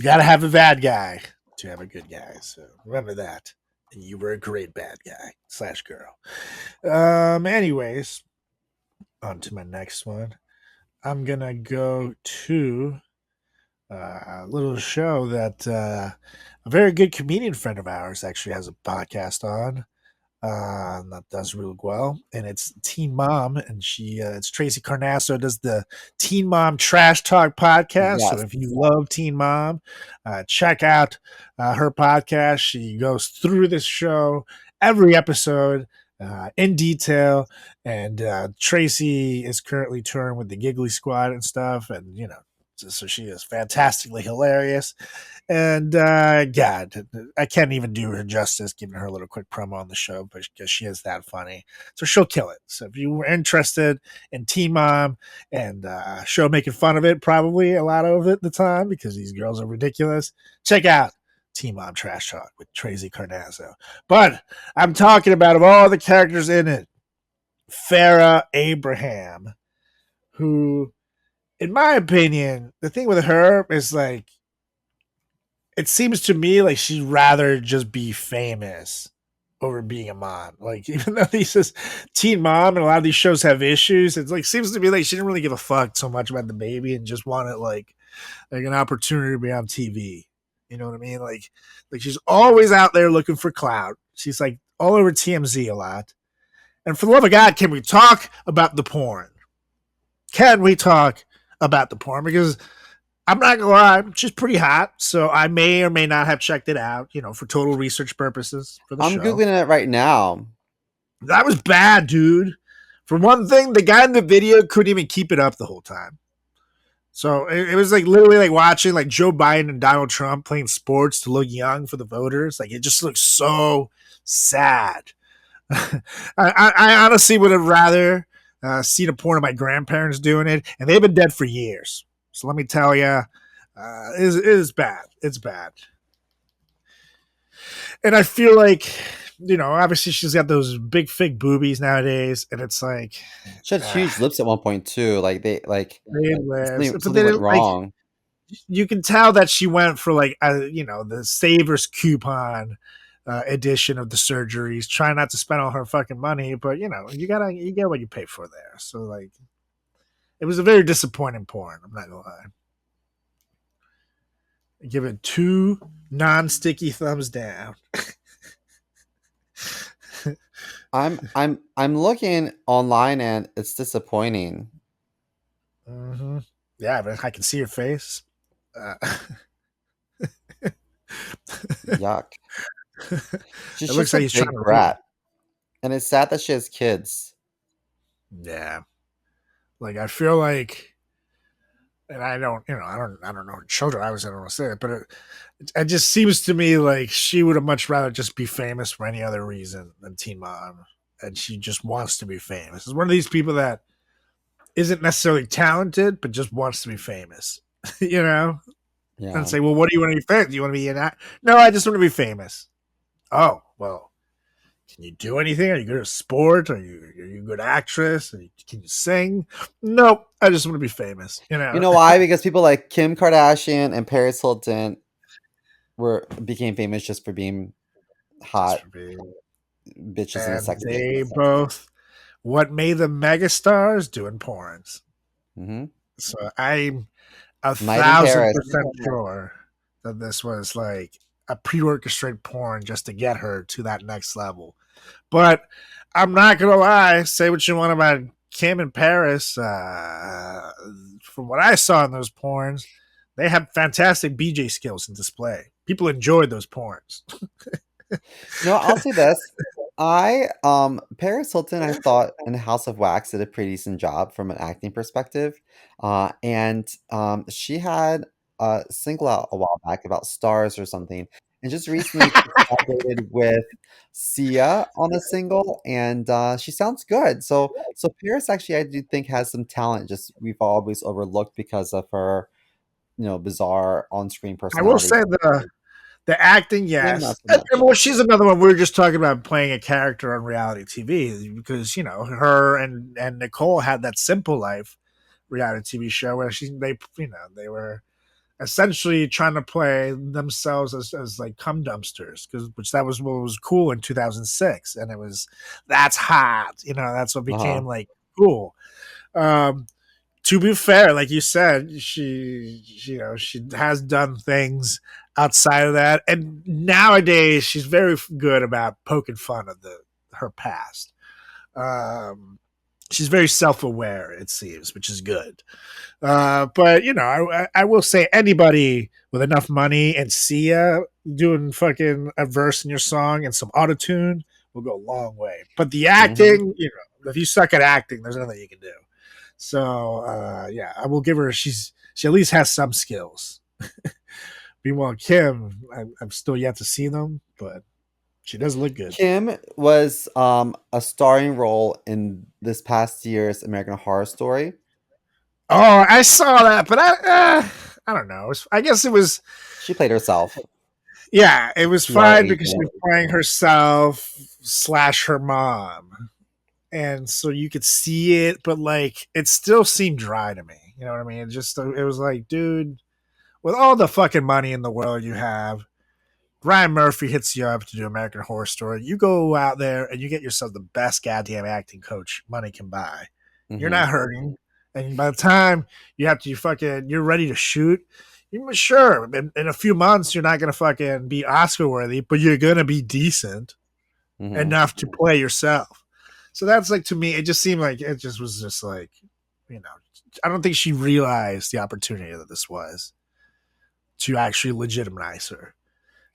got to have a bad guy to have a good guy. So remember that. And you were a great bad guy / girl. Anyways, on to my next one. I'm gonna go to a little show that a very good comedian friend of ours actually has a podcast on. That does really well, and it's Teen Mom, and it's Tracy Carnasso does the Teen Mom Trash Talk podcast. So Yes. if you love Teen Mom, check out her podcast. She goes through this show every episode in detail, and Tracy is currently touring with the Giggly Squad and stuff, and so she is fantastically hilarious. And God, I can't even do her justice giving her a little quick promo on the show, but because she is that funny, so she'll kill it. So if you were interested in Teen Mom and show making fun of it, probably a lot of it at the time because these girls are ridiculous, check out Teen Mom Trash Talk with Tracy Carnasso. But I'm talking about of all the characters in it, Farrah Abraham, who, in my opinion, the thing with her is like, it seems to me like she'd rather just be famous over being a mom. Like, even though these is teen mom and a lot of these shows have issues, it's like seems to be like she didn't really give a fuck so much about the baby and just wanted like an opportunity to be on TV. You know what I mean? Like she's always out there looking for clout. She's like all over TMZ a lot. And for the love of God, can we talk about the porn? Can we talk about the porn? Because I'm not gonna lie, she's pretty hot. So I may or may not have checked it out, for total research purposes for the I'm show. Googling it right now. That was bad, dude. For one thing, the guy in the video couldn't even keep it up the whole time. So it was like literally like watching like Joe Biden and Donald Trump playing sports to look young for the voters. Like, it just looks so sad. I honestly would have rather seen a porn of my grandparents doing it, and they've been dead for years. So let me tell you, it is bad. It's bad. And I feel like, obviously she's got those big fake boobies nowadays, and it's like She had huge lips at one point too. Like something went wrong. You can tell that she went for like the Savers coupon edition of the surgeries, trying not to spend all her fucking money, but you get what you pay for there. So like, it was a very disappointing porn. I'm not gonna lie. I give it 2 non-sticky thumbs down. I'm looking online and it's disappointing. Mm-hmm. Yeah, but I can see your face. Yuck. She's It looks just like a he's big trying to brat. And it's sad that she has kids. Yeah. Like, I feel like, and I don't know her children. I don't want to say it, but it just seems to me like she would have much rather just be famous for any other reason than Teen Mom, and she just wants to be famous. It's one of these people that isn't necessarily talented, but just wants to be famous. Yeah. And say, well, what do you want to be famous? Do you want to be in that? No, I just want to be famous. Oh, well, can you do anything? Are you good at sport? Are you a good actress? Can you sing? Nope. I just want to be famous. You know why? Because people like Kim Kardashian and Paris Hilton became famous just for being hot bitches in the sex they both, what made them megastars? Doing porns. Mm-hmm. So I'm 1,000% sure that this was like a pre-orchestrated porn just to get her to that next level. But I'm not gonna lie, say what you want about Kim and Paris. From what I saw in those porns, they have fantastic BJ skills in display. People enjoyed those porns. No, I'll say this. Paris Hilton, I thought in House of Wax did a pretty decent job from an acting perspective. And she had a single out a while back about stars or something. And just recently she collaborated with Sia on a single, and she sounds good. So Paris actually I do think has some talent, just we've always overlooked because of her, bizarre on-screen personality. I will say the acting, yes. Well, she's another one. We were just talking about playing a character on reality TV because her and Nicole had that Simple Life reality TV show where they were essentially trying to play themselves as like cum dumpsters, which that was what was cool in 2006, and that's hot. That's what became like cool. To be fair, like you said, she has done things outside of that, and nowadays she's very good about poking fun of her past. She's very self-aware, it seems, which is good. But I will say anybody with enough money and Sia doing fucking a verse in your song and some autotune will go a long way. But the acting, if you suck at acting, there's nothing you can do. So I will give her. She at least has some skills. Meanwhile, Kim, I'm still yet to see them, but she does look good. Kim was a starring role in this past year's American Horror Story. Oh, I saw that, but I don't know. I guess it was. She played herself. Yeah, it was fine because she was playing herself / her mom. And so you could see it, but like it still seemed dry to me. You know what I mean? It was like, dude, with all the fucking money in the world you have, Ryan Murphy hits you up to do American Horror Story. You go out there and you get yourself the best goddamn acting coach money can buy. You're Mm-hmm. not hurting, and by the time you're ready to shoot. Sure, in a few months you're not gonna fucking be Oscar worthy, but you're gonna be decent Mm-hmm. enough to play yourself. So that's like, to me, it just seemed like it just was just like, you know, I don't think she realized the opportunity that this was to actually legitimize her.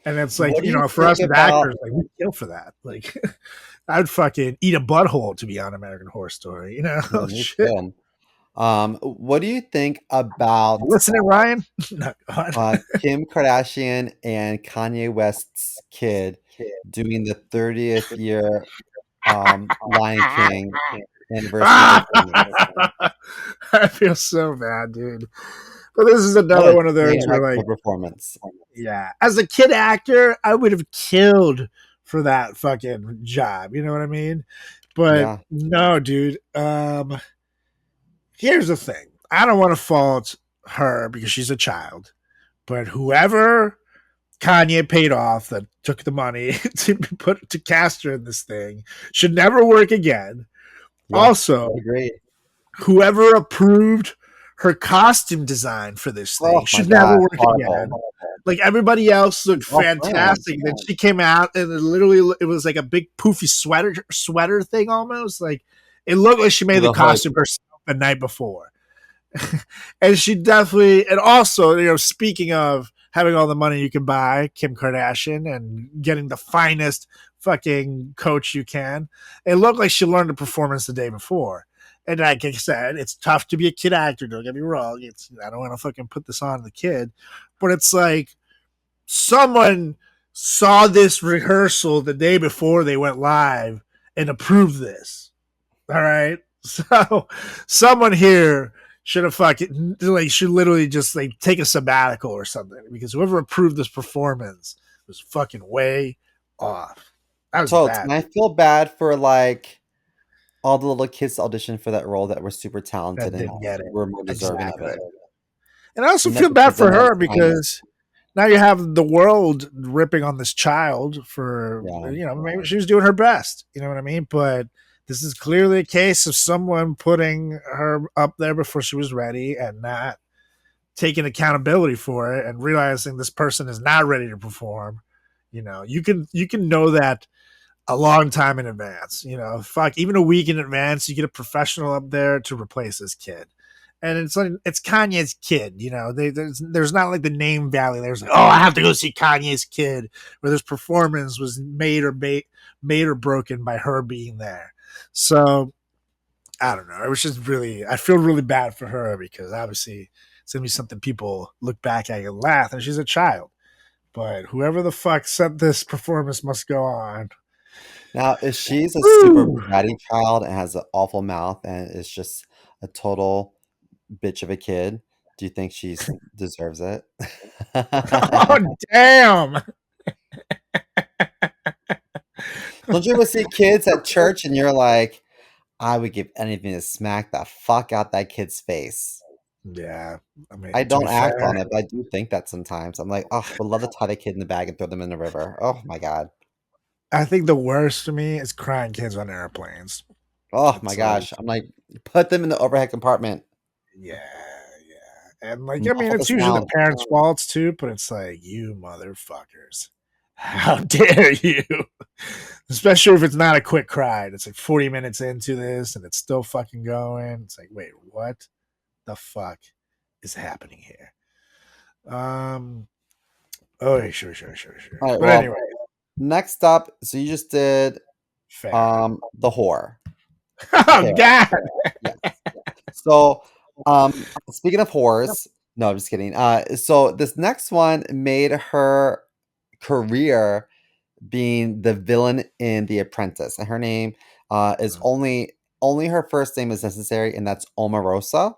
And it's like, What do you for think us as about? actors, like, we kill for that. Like, I'd fucking eat a butthole to be on American Horror Story, Yeah, me Shit. too. What do you think about Listening, Ryan? No, God. Kim Kardashian and Kanye West's kid doing the 30th year Lion King anniversary performance? I feel so bad, dude. But this is What another a one of those train where, wreck of like, a performance. yeah, as a kid actor, I would have killed for that fucking job. You know what I mean? But Yeah. no, dude. Here's the thing. I don't want to fault her because she's a child, but whoever Kanye paid off that took the money to cast her in this thing should never work again. Yes, Also, I agree. whoever approved her costume design for this thing Oh my should never God, work again. horrible. Like, everybody else looked All planned. fantastic. Then she came out and it was like a big poofy sweater thing almost. Like, it looked like she made the The hood. costume herself the night before. And she definitely, and also, speaking of having all the money you can buy, Kim Kardashian, and getting the finest fucking coach you can, it looked like she learned the performance the day before. And like I said, it's tough to be a kid actor. Don't get me wrong. I don't want to fucking put this on the kid, but it's like someone saw this rehearsal the day before they went live and approved this. All right. So someone here should have should literally just like take a sabbatical or something, because whoever approved this performance was fucking way off. That was Totes, bad. and I feel bad for like all the little kids to audition for that role that were super talented That and didn't get it. were more deserving of it. And I also And feel that's bad because for then her it's kindness. because now you have the world ripping on this child for, Yeah. maybe she was doing her best. You know what I mean? But this is clearly a case of someone putting her up there before she was ready and not taking accountability for it and realizing this person is not ready to perform. You can know that a long time in advance. Even a week in advance, you get a professional up there to replace this kid. And it's Kanye's kid. There's not like the name value. There's like, oh, I have to go see Kanye's kid, where this performance was made or broken by her being there. So I don't know. It was just I feel really bad for her, because obviously it's gonna be something people look back at and laugh, and she's a child. But whoever the fuck sent this performance must go on. Now, if she's a super Woo! bratty child and has an awful mouth and is just a total bitch of a kid, do you think she deserves it? Oh, damn. Don't you ever see kids at church and you're like, I would give anything to smack the fuck out that kid's face? Yeah. I mean, I to don't be act fair, on it, but I do think that sometimes. I'm like, oh, I would love to tie the kid in the bag and throw them in the river. Oh my God. I think the worst for me is crying kids on airplanes. Oh my It's gosh. I'm like, put them in the overhead compartment. yeah. And like, I mean, Muffle the it's usually the sound. parents' faults too, but it's like, you motherfuckers. How dare you? Especially if it's not a quick cry. It's like 40 minutes into this and it's still fucking going. It's like, wait, what the fuck is happening here? Oh, sure. All right, But well, anyway, next up, so you just did fair. the whore. Oh, God. Yes. So, speaking of whores, no, I'm just kidding. So this next one made her career being the villain in The Apprentice, and her name is only her first name is necessary, and that's Omarosa.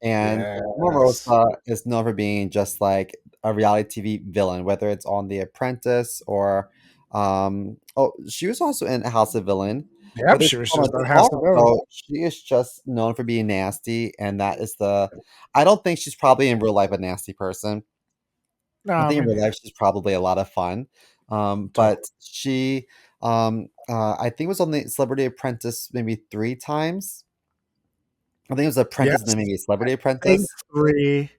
And Yes. Omarosa is known for being just like a reality TV villain, whether it's on The Apprentice or she was also in House of Villain. Yep, But she was on just a on House talk of Villains. show, she is just known for being nasty, and that is I don't think she's probably in real life a nasty person. I No, think in maybe. real life she's probably a lot of fun. Totally. But she, I think was on the Celebrity Apprentice maybe 3 times. I think it was Apprentice and Yes, then maybe Celebrity I think Apprentice. 3.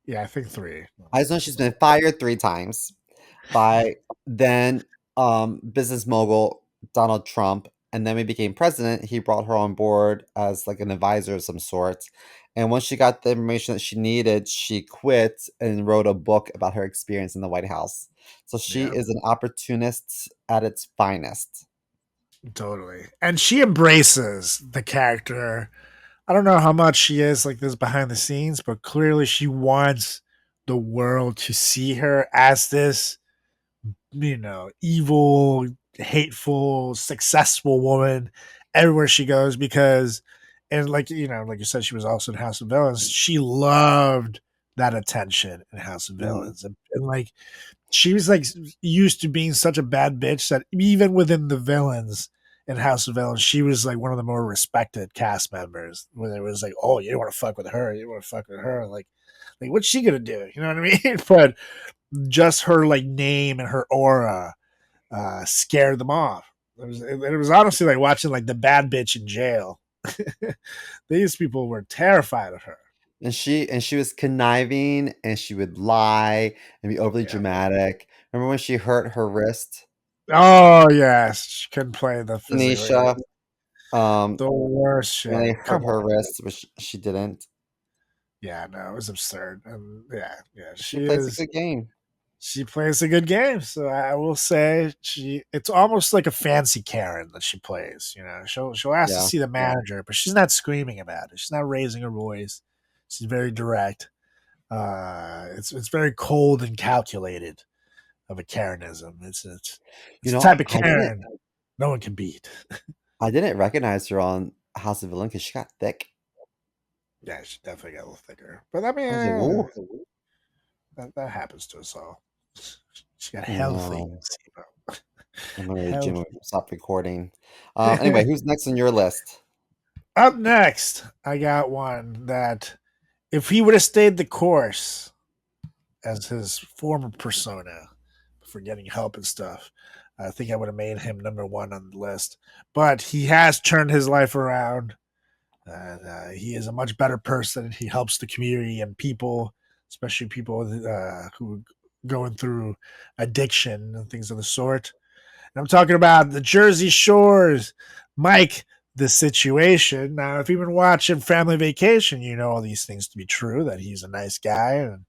Yeah, I think 3. I just know she's been fired 3 times by then business mogul Donald Trump, and then we became president. He brought her on board as like an advisor of some sort. And once she got the information that she needed, she quit and wrote a book about her experience in the White House. So she Yeah, is an opportunist at its finest. totally. And she embraces the character. I don't know how much she is like this behind the scenes, but clearly she wants the world to see her as this, evil, hateful, successful woman everywhere she goes because, and like you said, she was also in House of Villains. She loved that attention in House of Mhm. Villains. And like, she was like used to being such a bad bitch that even within the villains in House of Villains, she was like one of the more respected cast members. Where it was like, oh, you don't want to fuck with her, you don't want to fuck with her, like what's she gonna do? You know what I mean? But just her like name and her aura scared them off. It was honestly like watching like the bad bitch in jail. These people were terrified of her. And she was conniving and she would lie and be overly Yeah. dramatic. Remember when she hurt her wrist? Oh yes, she couldn't play the physically. Tanisha, um, The worst shit. really hurt Come her on. wrist, which she didn't. Yeah, no, it was absurd. And yeah, She she plays a is. good game. She plays a good game, so I will say she. It's almost like a fancy Karen that she plays. She'll ask to Yeah. see the manager, but she's not screaming about it. She's not raising her voice. She's very direct. It's very cold and calculated of a Karenism. It's a type of I didn't Karen no one can beat. I didn't recognize her on House of Villain because she got thick. Yeah, she definitely got a little thicker, but I mean, I was like, "Ooh, that happens to us all. She got healthy. no, I'm gonna go to the gym Healthy. and stop recording." Anyway, who's next on your list? Up next, I got one that if he would have stayed the course as his former persona for getting help and stuff, I think I would have made him number one on the list. But he has turned his life around. And he is a much better person. He helps the community and people, especially people who are going through addiction and things of the sort. And I'm talking about the Jersey Shores, Mike, the situation. Now, if you've been watching Family Vacation, you know all these things to be true, that he's a nice guy and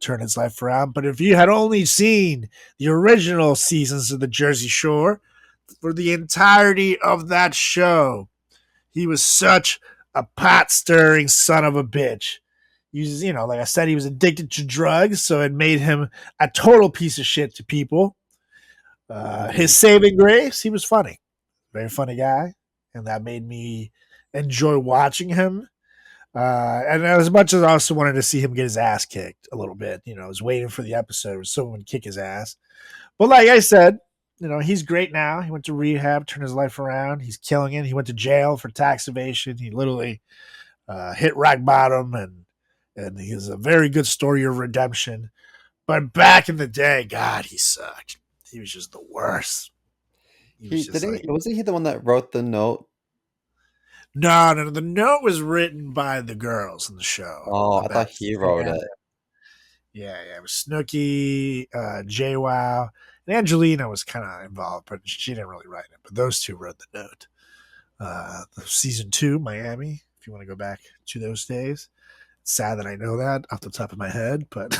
turned his life around. But if you had only seen the original seasons of the Jersey Shore, for the entirety of that show, he was such a pot stirring son of a bitch. Like I said, he was addicted to drugs, so it made him a total piece of shit to people. Mhm. His saving grace, he was funny, very funny guy, and that made me enjoy watching him. And as much as I also wanted to see him get his ass kicked a little bit, I was waiting for the episode where someone would kick his ass. But like I said, he's great now. He went to rehab, turned his life around. He's killing it. He went to jail for tax evasion. He literally hit rock bottom, and he has a very good story of redemption. But back in the day, God, he sucked. He was just the worst. He was He just didn't. like, Wasn't he the one that wrote the note? no, no, no. The note was written by the girls in the show. Oh, The I thought best. he wrote it. Yeah. It was Snooki, JWoww, and Angelina was kind of involved, but she didn't really write it. But those two wrote the note. Season 2, Miami, if you want to go back to those days. It's sad that I know that off the top of my head, but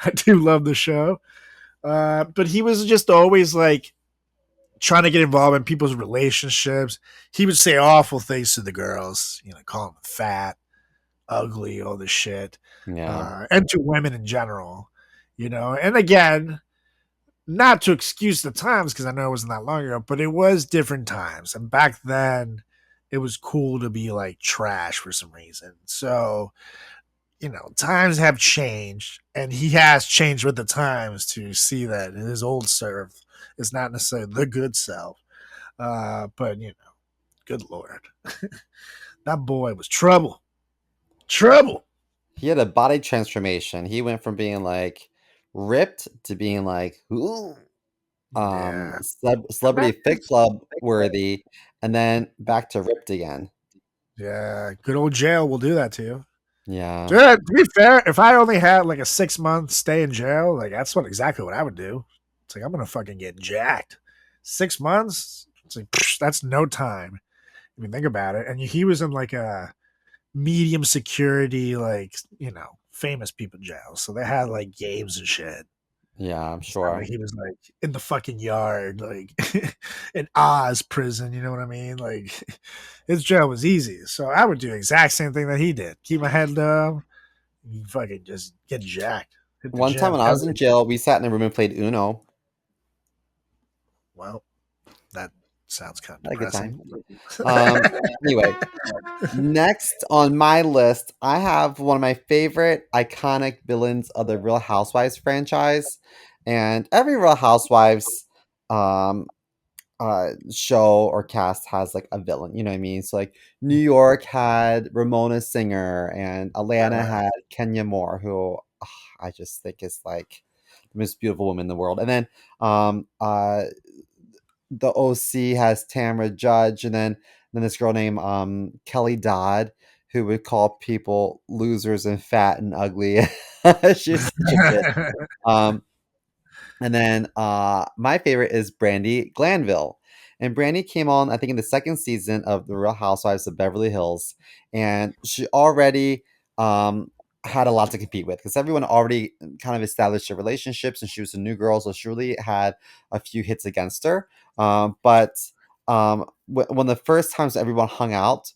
I do love the show. But he was just always like trying to get involved in people's relationships. He would say awful things to the girls, call them fat, ugly, all this shit, Yeah. and to women in general. And again, not to excuse the times because I know it wasn't that long ago, but it was different times. And back then, it was cool to be like trash for some reason. So, times have changed, and he has changed with the times to see that his old self is not necessarily the good self. But, good Lord. That boy was trouble. Trouble. He had a body transformation. He went from being like ripped to being like, ooh, Yeah. celebrity fit club worthy, and then back to ripped again. Yeah. Good old jail will do that to you. Yeah. To be fair, if I only had like a 6-month stay in jail, like that's exactly what I would do. It's like I'm gonna fucking get jacked. 6 months? It's like that's no time. I mean, think about it. And he was in like a medium security, like famous people jail, so they had like games and shit. Yeah, I'm It's not sure. like he was like in the fucking yard, like in Oz prison. You know what I mean? Like his jail was easy, so I would do the exact same thing that he did. Keep my head down. You fucking just get jacked. Hit the One time gym. when I was in jail, we sat in a room and played Uno. Well, that sounds kind of Had a good depressing. time. Anyway, next on my list, I have one of my favorite iconic villains of the Real Housewives franchise. And every Real Housewives um, show or cast has like a villain, you know what I mean? So like New York had Ramona Singer, and Atlanta had Kenya Moore, who I just think is like the most beautiful woman in the world. And then the OC has Tamara Judge, and then this girl named Kelly Dodd, who would call people losers and fat and ugly. She's such a bitch. Um, and then my favorite is Brandy Glanville. And Brandy came on, I think, in the second season of The Real Housewives of Beverly Hills. And she already had a lot to compete with because everyone already kind of established their relationships, and she was a new girl. So she really had a few hits against her. But when the first times everyone hung out,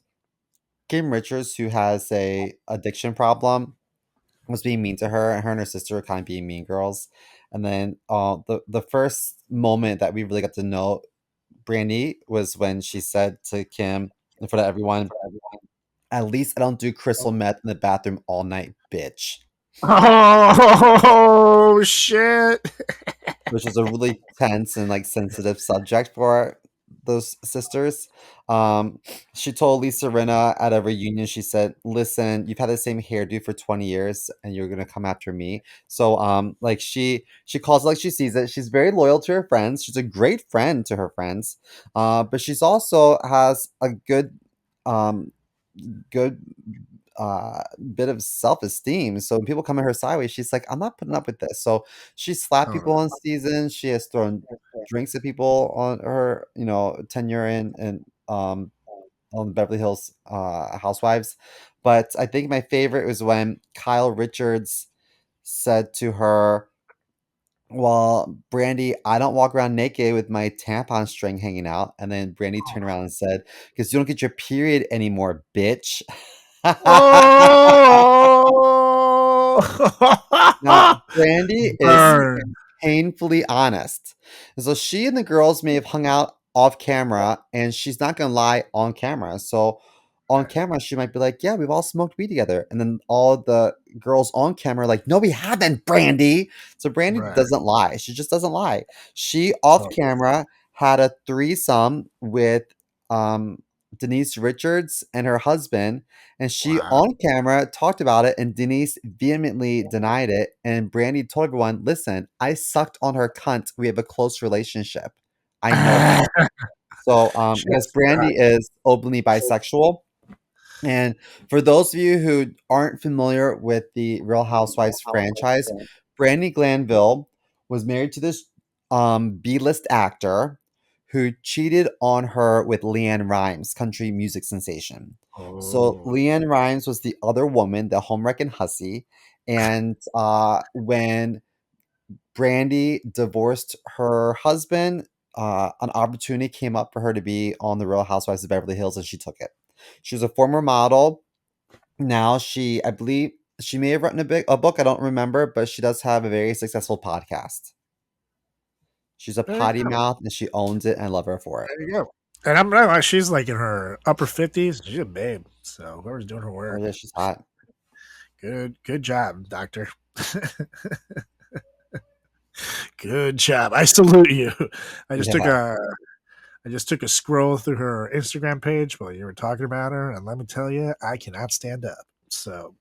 Kim Richards, who has a addiction problem, was being mean to her, and her sister were kind of being mean girls. And then the first moment that we really got to know Brandy was when she said to Kim in front of everyone, "At least I don't do crystal meth in the bathroom all night, bitch." Oh shit! Which is a really tense and like sensitive subject for those sisters. She told Lisa Rinna at a reunion, she said, "Listen, you've had the same hairdo for 20 years and you're gonna come after me." So like she calls it like she sees it. She's very loyal to her friends. She's a great friend to her friends. But she's also has a good bit of self-esteem. So when people come in her sideways, she's like, "I'm not putting up with this." So she slapped Oh, people on season. She has thrown drinks at people on her, tenure in on Beverly Hills Housewives. But I think my favorite was when Kyle Richards said to her, "Well, Brandy, I don't walk around naked with my tampon string hanging out." And then Brandy turned around and said, "Because you don't get your period anymore, bitch." Now, oh! Brandy is Burn. painfully honest. And so she and the girls may have hung out off camera, and she's not gonna lie on camera. So on camera, she might be like, "Yeah, we've all smoked weed together." And then all the girls on camera are like, "No, we haven't, Brandy." So Brandy Right. doesn't lie. She just doesn't lie. She off camera had a threesome with um Denise Richards and her husband, and she Wow. on camera talked about it, and Denise vehemently denied it. And Brandy told everyone, "Listen, I sucked on her cunt. We have a close relationship. I know her." So, She because got super hot. Brandy is openly bisexual. And for those of you who aren't familiar with the Real Housewives franchise, Brandy Glanville was married to this B-list actor who cheated on her with Leanne Rimes, country music sensation. So Oh. Leanne Rimes was the other woman, the homewrecking hussy. And when Brandy divorced her husband, an opportunity came up for her to be on the Real Housewives of Beverly Hills, and she took it. She was a former model. Now I believe she may have written a book. I don't remember, but she does have a very successful podcast. She's a There you potty go. mouth, and she owns it, and I love her for it. There you go. And I'm not like she's like in her upper 50s. She's a babe. So whoever's doing her Oh work, yeah, she's hot. good job, doctor. Good job. I salute you. I just took Yeah. a scroll through her Instagram page while you were talking about her, and let me tell you, I cannot stand up. So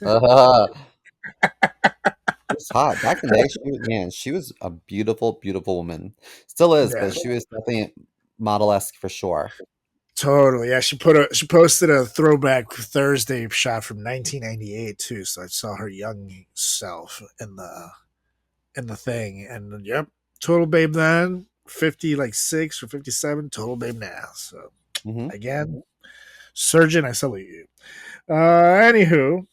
Uh, she was hot back in the day. She was a beautiful, beautiful woman. Still is, yeah, but she was definitely model-esque for sure. totally. Yeah, she posted a throwback Thursday shot from 1998 too. So I saw her young self in the thing, and yep, total babe then. 50 like 6 or 57, total babe now. So Hmm. again, surgeon, I salute you. Anywho,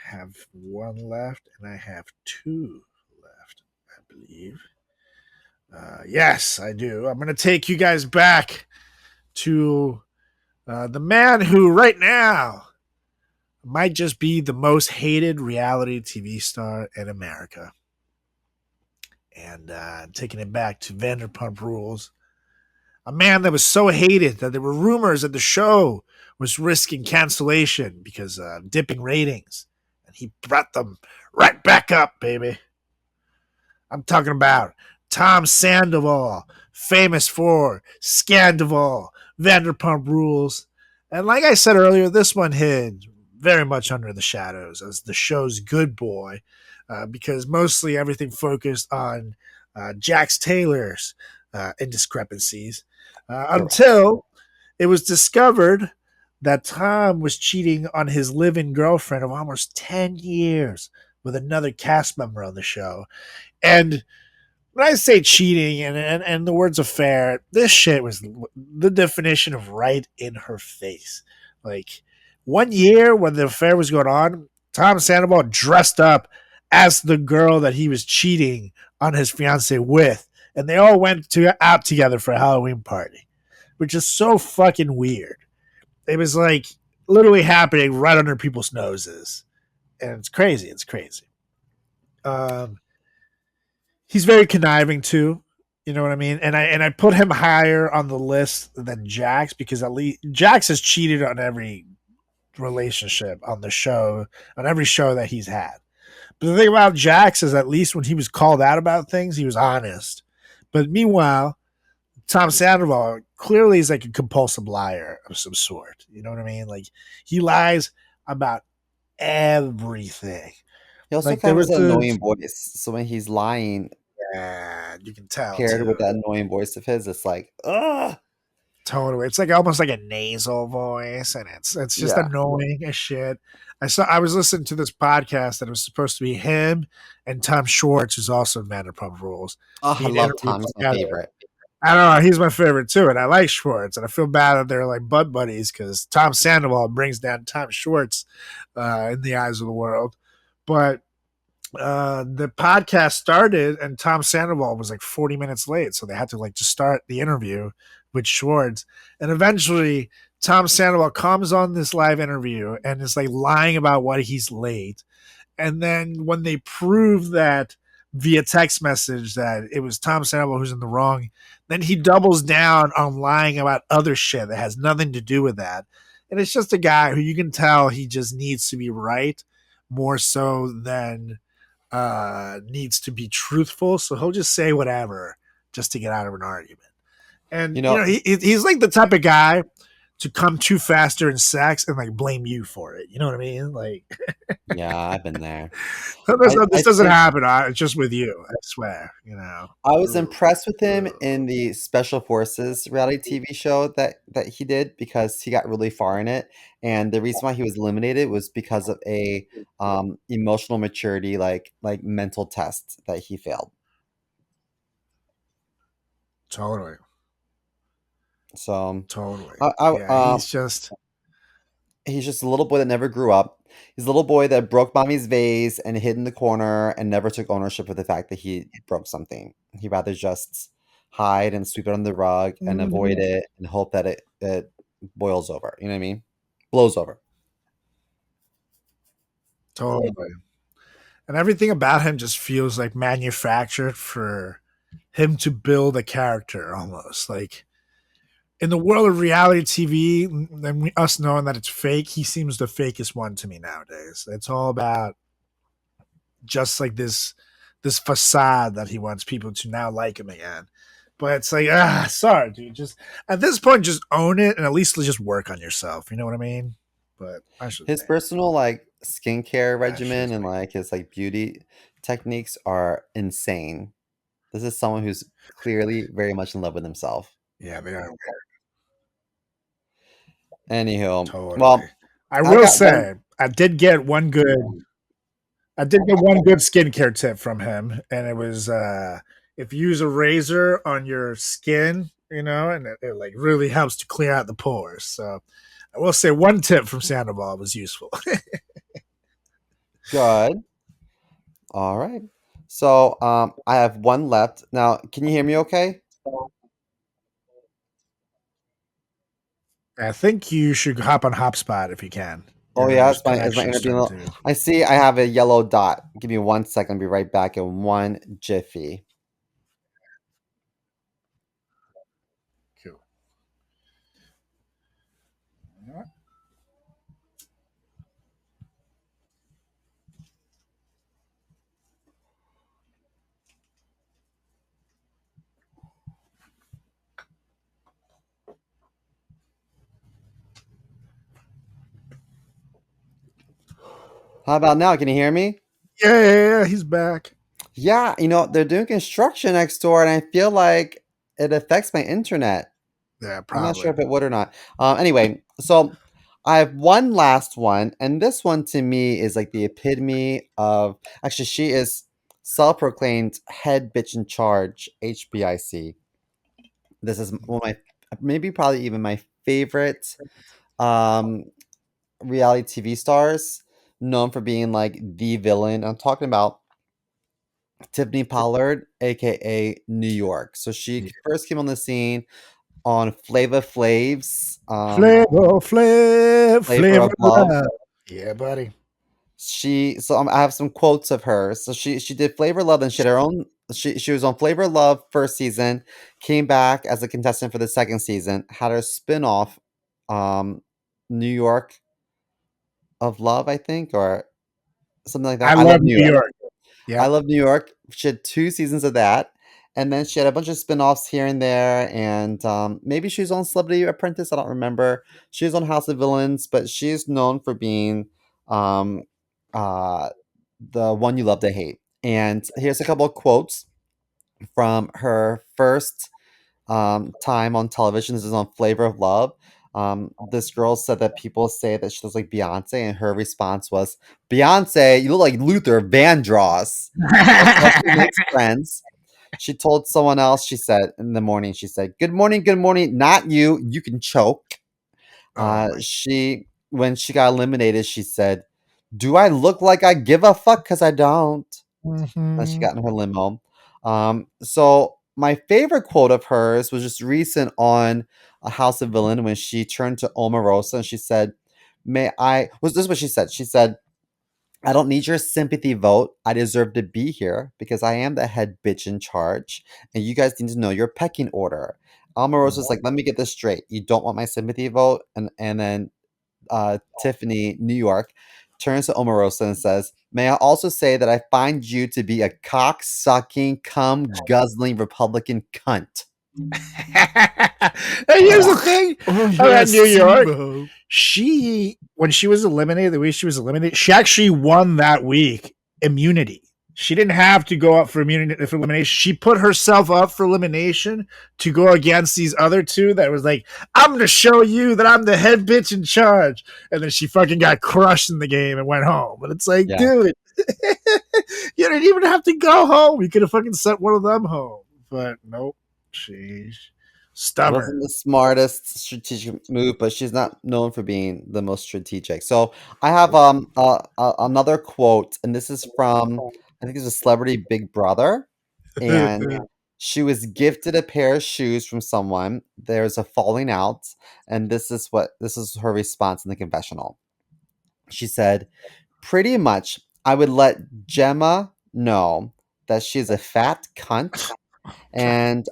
have one left, and I have two left, I believe. Yes, I do. I'm going to take you guys back to the man who, right now, might just be the most hated reality TV star in America. And taking it back to Vanderpump Rules, a man that was so hated that there were rumors that the show was risking cancellation because of dipping ratings. And he brought them right back up, baby. I'm talking about Tom Sandoval, famous for Scandoval, Vanderpump Rules. And like I said earlier, this one hid very much under the shadows as the show's good boy, because mostly everything focused on Jax Taylor's indiscrepancies, Correct. until it was discovered that Tom was cheating on his live-in girlfriend of almost 10 years with another cast member on the show. And when I say cheating and the words affair, this shit was the definition of right in her face. Like, one year when the affair was going on, Tom Sandoval dressed up as the girl that he was cheating on his fiance with, and they all went out together for a Halloween party, which is so fucking weird. It was like literally happening right under people's noses, and it's crazy. It's crazy. Um, he's very conniving too. You know what I mean? And I put him higher on the list than Jax because at least Jax has cheated on every relationship on the show, on every show that he's had. But the thing about Jax is at least when he was called out about things, he was honest. But meanwhile, Tom Sandoval clearly is like a compulsive liar of some sort. You know what I mean? Like he lies about everything. He also Like kind there of has was an the annoying voice. So when he's lying you can tell paired with too. that annoying voice of his, it's like, ugh. Totally. It's like almost like a nasal voice, and it's just Yeah. annoying as shit. I was listening to this podcast that it was supposed to be him and Tom Schwartz, who's also in Vanderpump Rules, Oh, I being love interviewed Tom. He's my together. favorite. I don't know, he's my favorite too, and I like Schwartz, and I feel bad that they're like butt buddies because Tom Sandoval brings down Tom Schwartz in the eyes of the world. But the podcast started and Tom Sandoval was like 40 minutes late. So they had to like just start the interview with Schwartz. And eventually Tom Sandoval comes on this live interview and is like lying about why he's late. And then when they prove that via text message that it was Tom Sandoval who's in the wrong, then he doubles down on lying about other shit that has nothing to do with that. And it's just a guy who you can tell he just needs to be right more so than needs to be truthful, so he'll just say whatever just to get out of an argument. And You you know, know, he's like the type of guy to come too fast during sex and like blame you for it. You know what I mean? Like yeah, I've been there. this I doesn't think happen. It's just with you. I swear. You know. I was Ooh, impressed with him ooh. in the Special Forces reality TV show that he did because he got really far in it, and the reason why he was eliminated was because of a emotional maturity like mental test that he failed. Totally, So, totally. I Yeah, he's just he's just a little boy that never grew up. He's a little boy that broke mommy's vase and hid in the corner and never took ownership of the fact that he broke something. He rather just hide and sweep it on the rug and avoid it and hope that it boils over. You know what I mean? Blows over. totally. And everything about him just feels like manufactured for him to build a character almost like in the world of reality TV and us knowing that it's fake, he seems the fakest one to me nowadays. It's all about just like this facade that he wants people to now like him again. But it's like, sorry, dude. Just at this point, just own it and at least just work on yourself. You know what I mean? but I should His think. personal like skincare I should regimen and think. like his like beauty techniques are insane. This is someone who's clearly very much in love with himself. Yeah, they are Anywho, totally. well, I I will got one. say I did get one good skincare tip from him, and it was if you use a razor on your skin, and it like really helps to clear out the pores. So I will say one tip from Sandoval was useful. Good. All right. So I have one left. Now, can you hear me okay? I think you should hop on HopSpot if you can. Oh yeah, There's is my connection internet being a starting little... to. I see I have a yellow dot. Give me 1 second, I'll be right back in one jiffy. Cool. How about now? Can you hear me? Yeah, he's back. Yeah, they're doing construction next door, and I feel like it affects my internet. Yeah, I'm not sure probably. if it would or not. Anyway, so I have one last one, and this one to me is like the epitome of... Actually, she is self-proclaimed head bitch in charge, HBIC. This is one of my, maybe probably even my favorite um, reality TV stars, known for being like the villain. I'm talking about Tiffany Pollard, aka New York. So she Yeah. first came on the scene on Flava Flav's Flavor Flavor of Love. love. Yeah, buddy. I have some quotes of her. So she did Flavor Love, and she had her own. She was on Flavor Love first season, came back as a contestant for the second season, had her spin-off, um, New York of Love, I think, or something like that. I I love love New New York. York. I Yep. love New York. She had 2 seasons of that, and then she had a bunch of spin-offs here and there, and, maybe she was on Celebrity Apprentice, I don't remember. She was on House of Villains, but she's known for being, um, uh, the one you love to hate. And here's a couple of quotes from her first, time on television. This is on Flavor of Love. This girl said that people say that she looks like Beyonce, and her response was, "Beyonce, you look like Luther Vandross." That's how she makes friends. She told someone else, she said in the morning, she said, good morning, not you. You can choke." Oh my. She When she got eliminated, she said, "Do I look like I give a fuck? Because I don't." Then she Mm-hmm. got in her limo. So my favorite quote of hers was just recent on A House of Villain when she turned to Omarosa and she said, "May I?" Was this what she said? She said, "I don't need your sympathy vote. I deserve to be here because I am the head bitch in charge, and you guys need to know your pecking order." Omarosa's like, "Let me get this straight. You don't want my sympathy vote?" And then Tiffany, New York, turns to Omarosa and says, "May I also say that I find you to be a cock-sucking, cum-guzzling Republican cunt." And here's the thing Oh, about yes, New York. Simo. When she was eliminated, the week she was eliminated, she actually won that week immunity. She didn't have to go up for immunity for elimination. She put herself up for elimination to go against these other two that was like, I'm gonna show you that I'm the head bitch in charge. And then she fucking got crushed in the game and went home. But it's like, Yeah. dude, you didn't even have to go home. You could have fucking sent one of them home. But nope. She's stubborn. Wasn't the smartest strategic move, but she's not known for being the most strategic. So I have another quote, and this is from, I think it's a Celebrity Big Brother, and she was gifted a pair of shoes from someone. There's a falling out, and this is her response in the confessional. She said, "Pretty much, I would let Gemma know that she's a fat cunt, and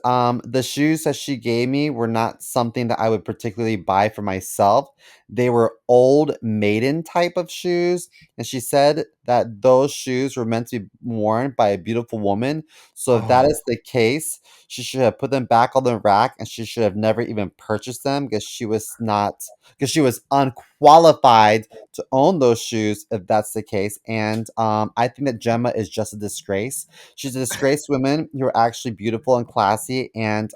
the shoes that she gave me were not something that I would particularly buy for myself. They were old maiden type of shoes, and she said that those shoes were meant to be worn by a beautiful woman. So if that Oh, is the case, she should have put them back on the rack, and she should have never even purchased them because she was unqualified to own those shoes if that's the case. And I think that Gemma is just a disgrace. She's a disgraced woman who are actually beautiful and classy, and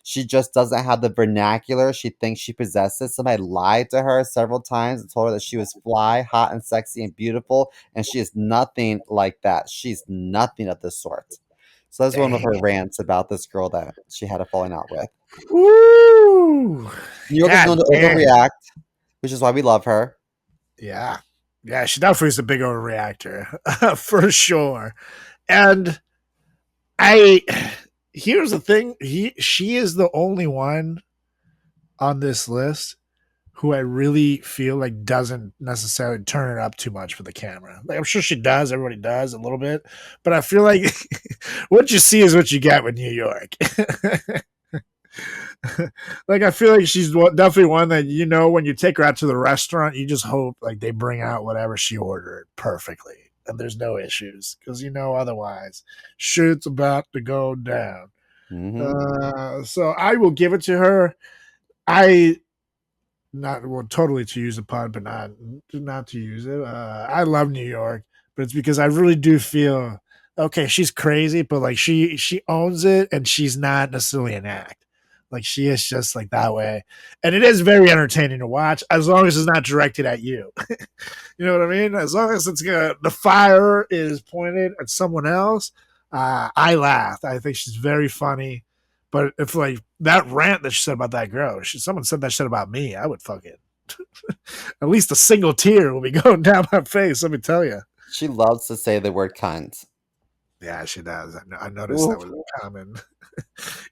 she just doesn't have the vernacular she thinks she possesses. Somebody lied to her several times and told her that she was fly, hot, and sexy and beautiful, and she is nothing like that. She's nothing of the sort. So that's one of dang. her rants about this girl that she had a falling out with. Woo! New York is God known to damn. overreact, which is why we love her. Yeah. Yeah, she definitely is a big overreactor. For sure. And I here's the thing. She is the only one on this list who I really feel like doesn't necessarily turn it up too much for the camera. Like I'm sure she does, everybody does a little bit, but I feel like what you see is what you get with New York. Like I feel like she's definitely one that when you take her out to the restaurant, you just hope like they bring out whatever she ordered perfectly and there's no issues because otherwise shit's about to go down. Hmm. So I will give it to her. I not well totally to use the pun, but not to use it. I love New York, but it's because I really do feel okay. She's crazy, but like she owns it, and she's not necessarily an act. Like she is just like that way, and it is very entertaining to watch as long as it's not directed at you. You know what I mean? As long as the fire is pointed at someone else, I laugh. I think she's very funny. But if like that rant that she said about that girl, someone said that shit about me, I would fucking at least a single tear will be going down my face. Let me tell you. She loves to say the word cunt. Yeah, she does. I noticed that Ooh. was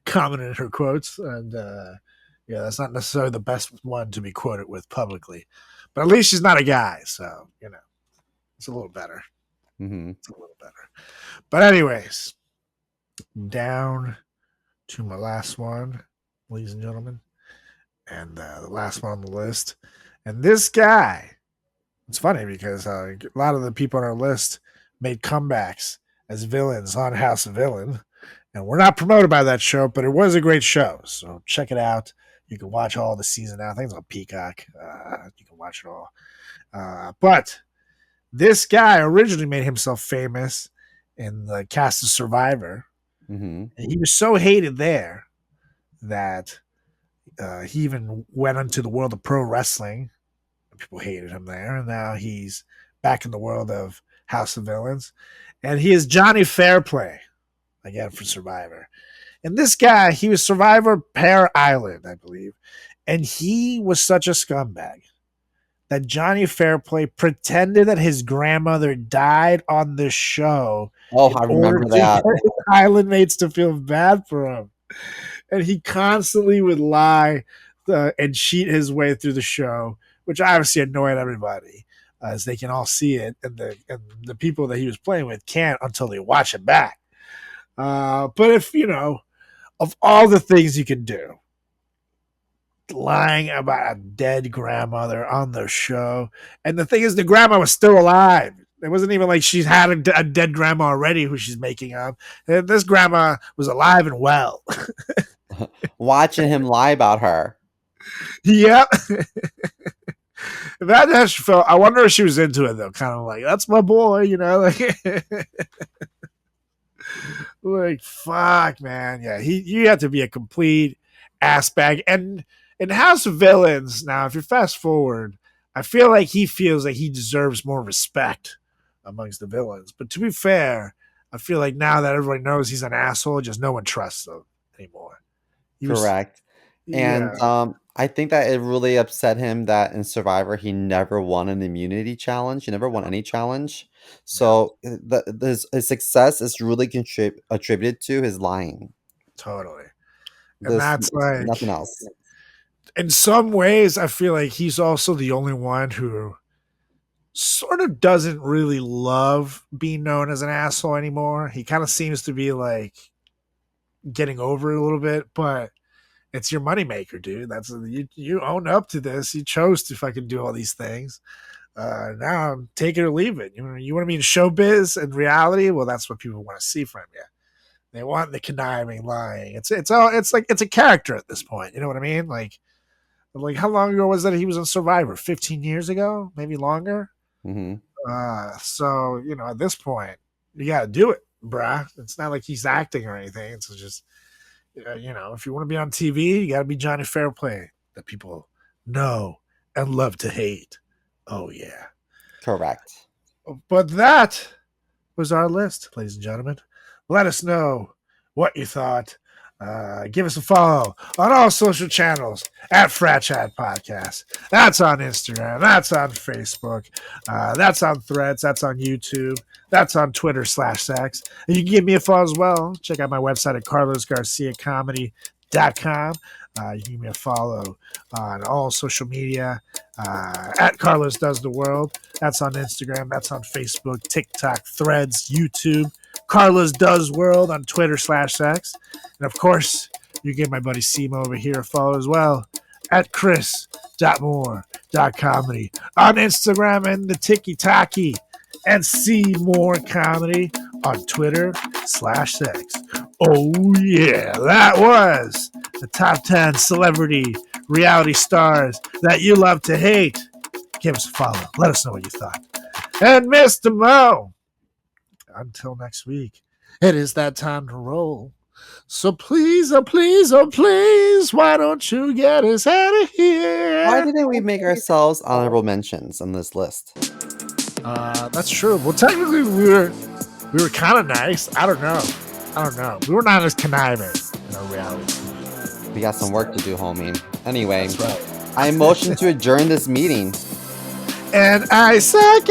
common in her quotes, and yeah, that's not necessarily the best one to be quoted with publicly. But at least she's not a guy, so it's a little better. Hmm. It's a little better. But anyways, down to my last one, ladies and gentlemen, and the last one on the list. And this guy, it's funny because a lot of the people on our list made comebacks as villains on House of Villain. And we're not promoted by that show, but it was a great show. So check it out. You can watch all the season now. I think it's on Peacock. You can watch it all. But this guy originally made himself famous in the cast of Survivor. Hmm. And he was so hated there that he even went into the world of pro wrestling. People hated him there, and now he's back in the world of House of Villains. And he is Johnny Fairplay, again for Survivor. And this guy, he was Survivor Pear Island, I believe. And he was such a scumbag that Johnny Fairplay pretended that his grandmother died on the show Oh, in I order remember to get that. his island mates to feel bad for him. And he constantly would lie and cheat his way through the show, which obviously annoyed everybody, as they can all see it, and the people that he was playing with can't until they watch it back. But if of all the things you can do, lying about a dead grandmother on the show, and the thing is, the grandma was still alive. It wasn't even like she's had a dead grandma already who she's making up. This grandma was alive and well. Watching him lie about her. Yep. Imagine how she felt. I wonder if she was into it though, kind of like that's my boy, like fuck, man. Yeah, you have to be a complete ass bag. And in House of Villains, now if you fast forward, I feel like he feels like he deserves more respect amongst the villains. But to be fair, I feel like now that everybody knows he's an asshole, just no one trusts him anymore. He was, Correct. And yeah, I think that it really upset him that in Survivor he never won an immunity challenge. He never won any challenge. yeah, So his success is really attributed to his lying. totally. And There's that's nothing like, else. in some ways, I feel like he's also the only one who sort of doesn't really love being known as an asshole anymore. He kind of seems to be like getting over it a little bit, but It's your moneymaker, dude. That's you own up to this. You chose to fucking do all these things. Now take it or leave it. You want to be in showbiz and reality? Well, that's what people want to see from you. They want the conniving, lying. It's a character at this point. You know what I mean? Like how long ago was that he was on Survivor? 15 years ago, maybe longer. Mm-hmm. So at this point, you got to do it, bruh. It's not like he's acting or anything. It's just if you want to be on TV, you got to be Johnny Fairplay that people know and love to hate. Oh yeah, Correct. but that was our list, ladies and gentlemen. Let us know what you thought. Give us a follow on all social channels at Frat Chat Podcast. That's on Instagram. That's on Facebook. That's on Threads. That's on YouTube. That's on Twitter /sex. And you can give me a follow as well. Check out my website at carlosgarciacomedy.com. You can give me a follow on all social media at Carlos Does the World. That's on Instagram. That's on Facebook, TikTok, Threads, YouTube. Carlos Does World on Twitter /sex. And of course, you give my buddy Simo over here a follow as well at chris.moore.comedy on Instagram and the TikTok and see more comedy on Twitter /sex. Oh yeah, that was the top 10 celebrity reality stars that you love to hate. Give us a follow. Let us know what you thought. And Mr. Mo, until next week, it is that time to roll. So please, oh please, oh please, why don't you get us out of here? Why didn't we make ourselves honorable mentions on this list? That's true. Well, technically, we were kind of nice. I don't know. We were not as conniving in our reality. We got some work to do, homie. Anyway, That's right. I motion to adjourn this meeting. And I second.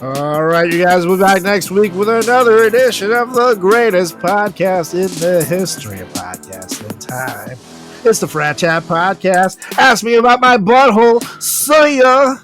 All right, you guys, we'll be back next week with another edition of the greatest podcast in the history of podcasting time. It's the Frat Chat Podcast. Ask me about my butthole. See ya.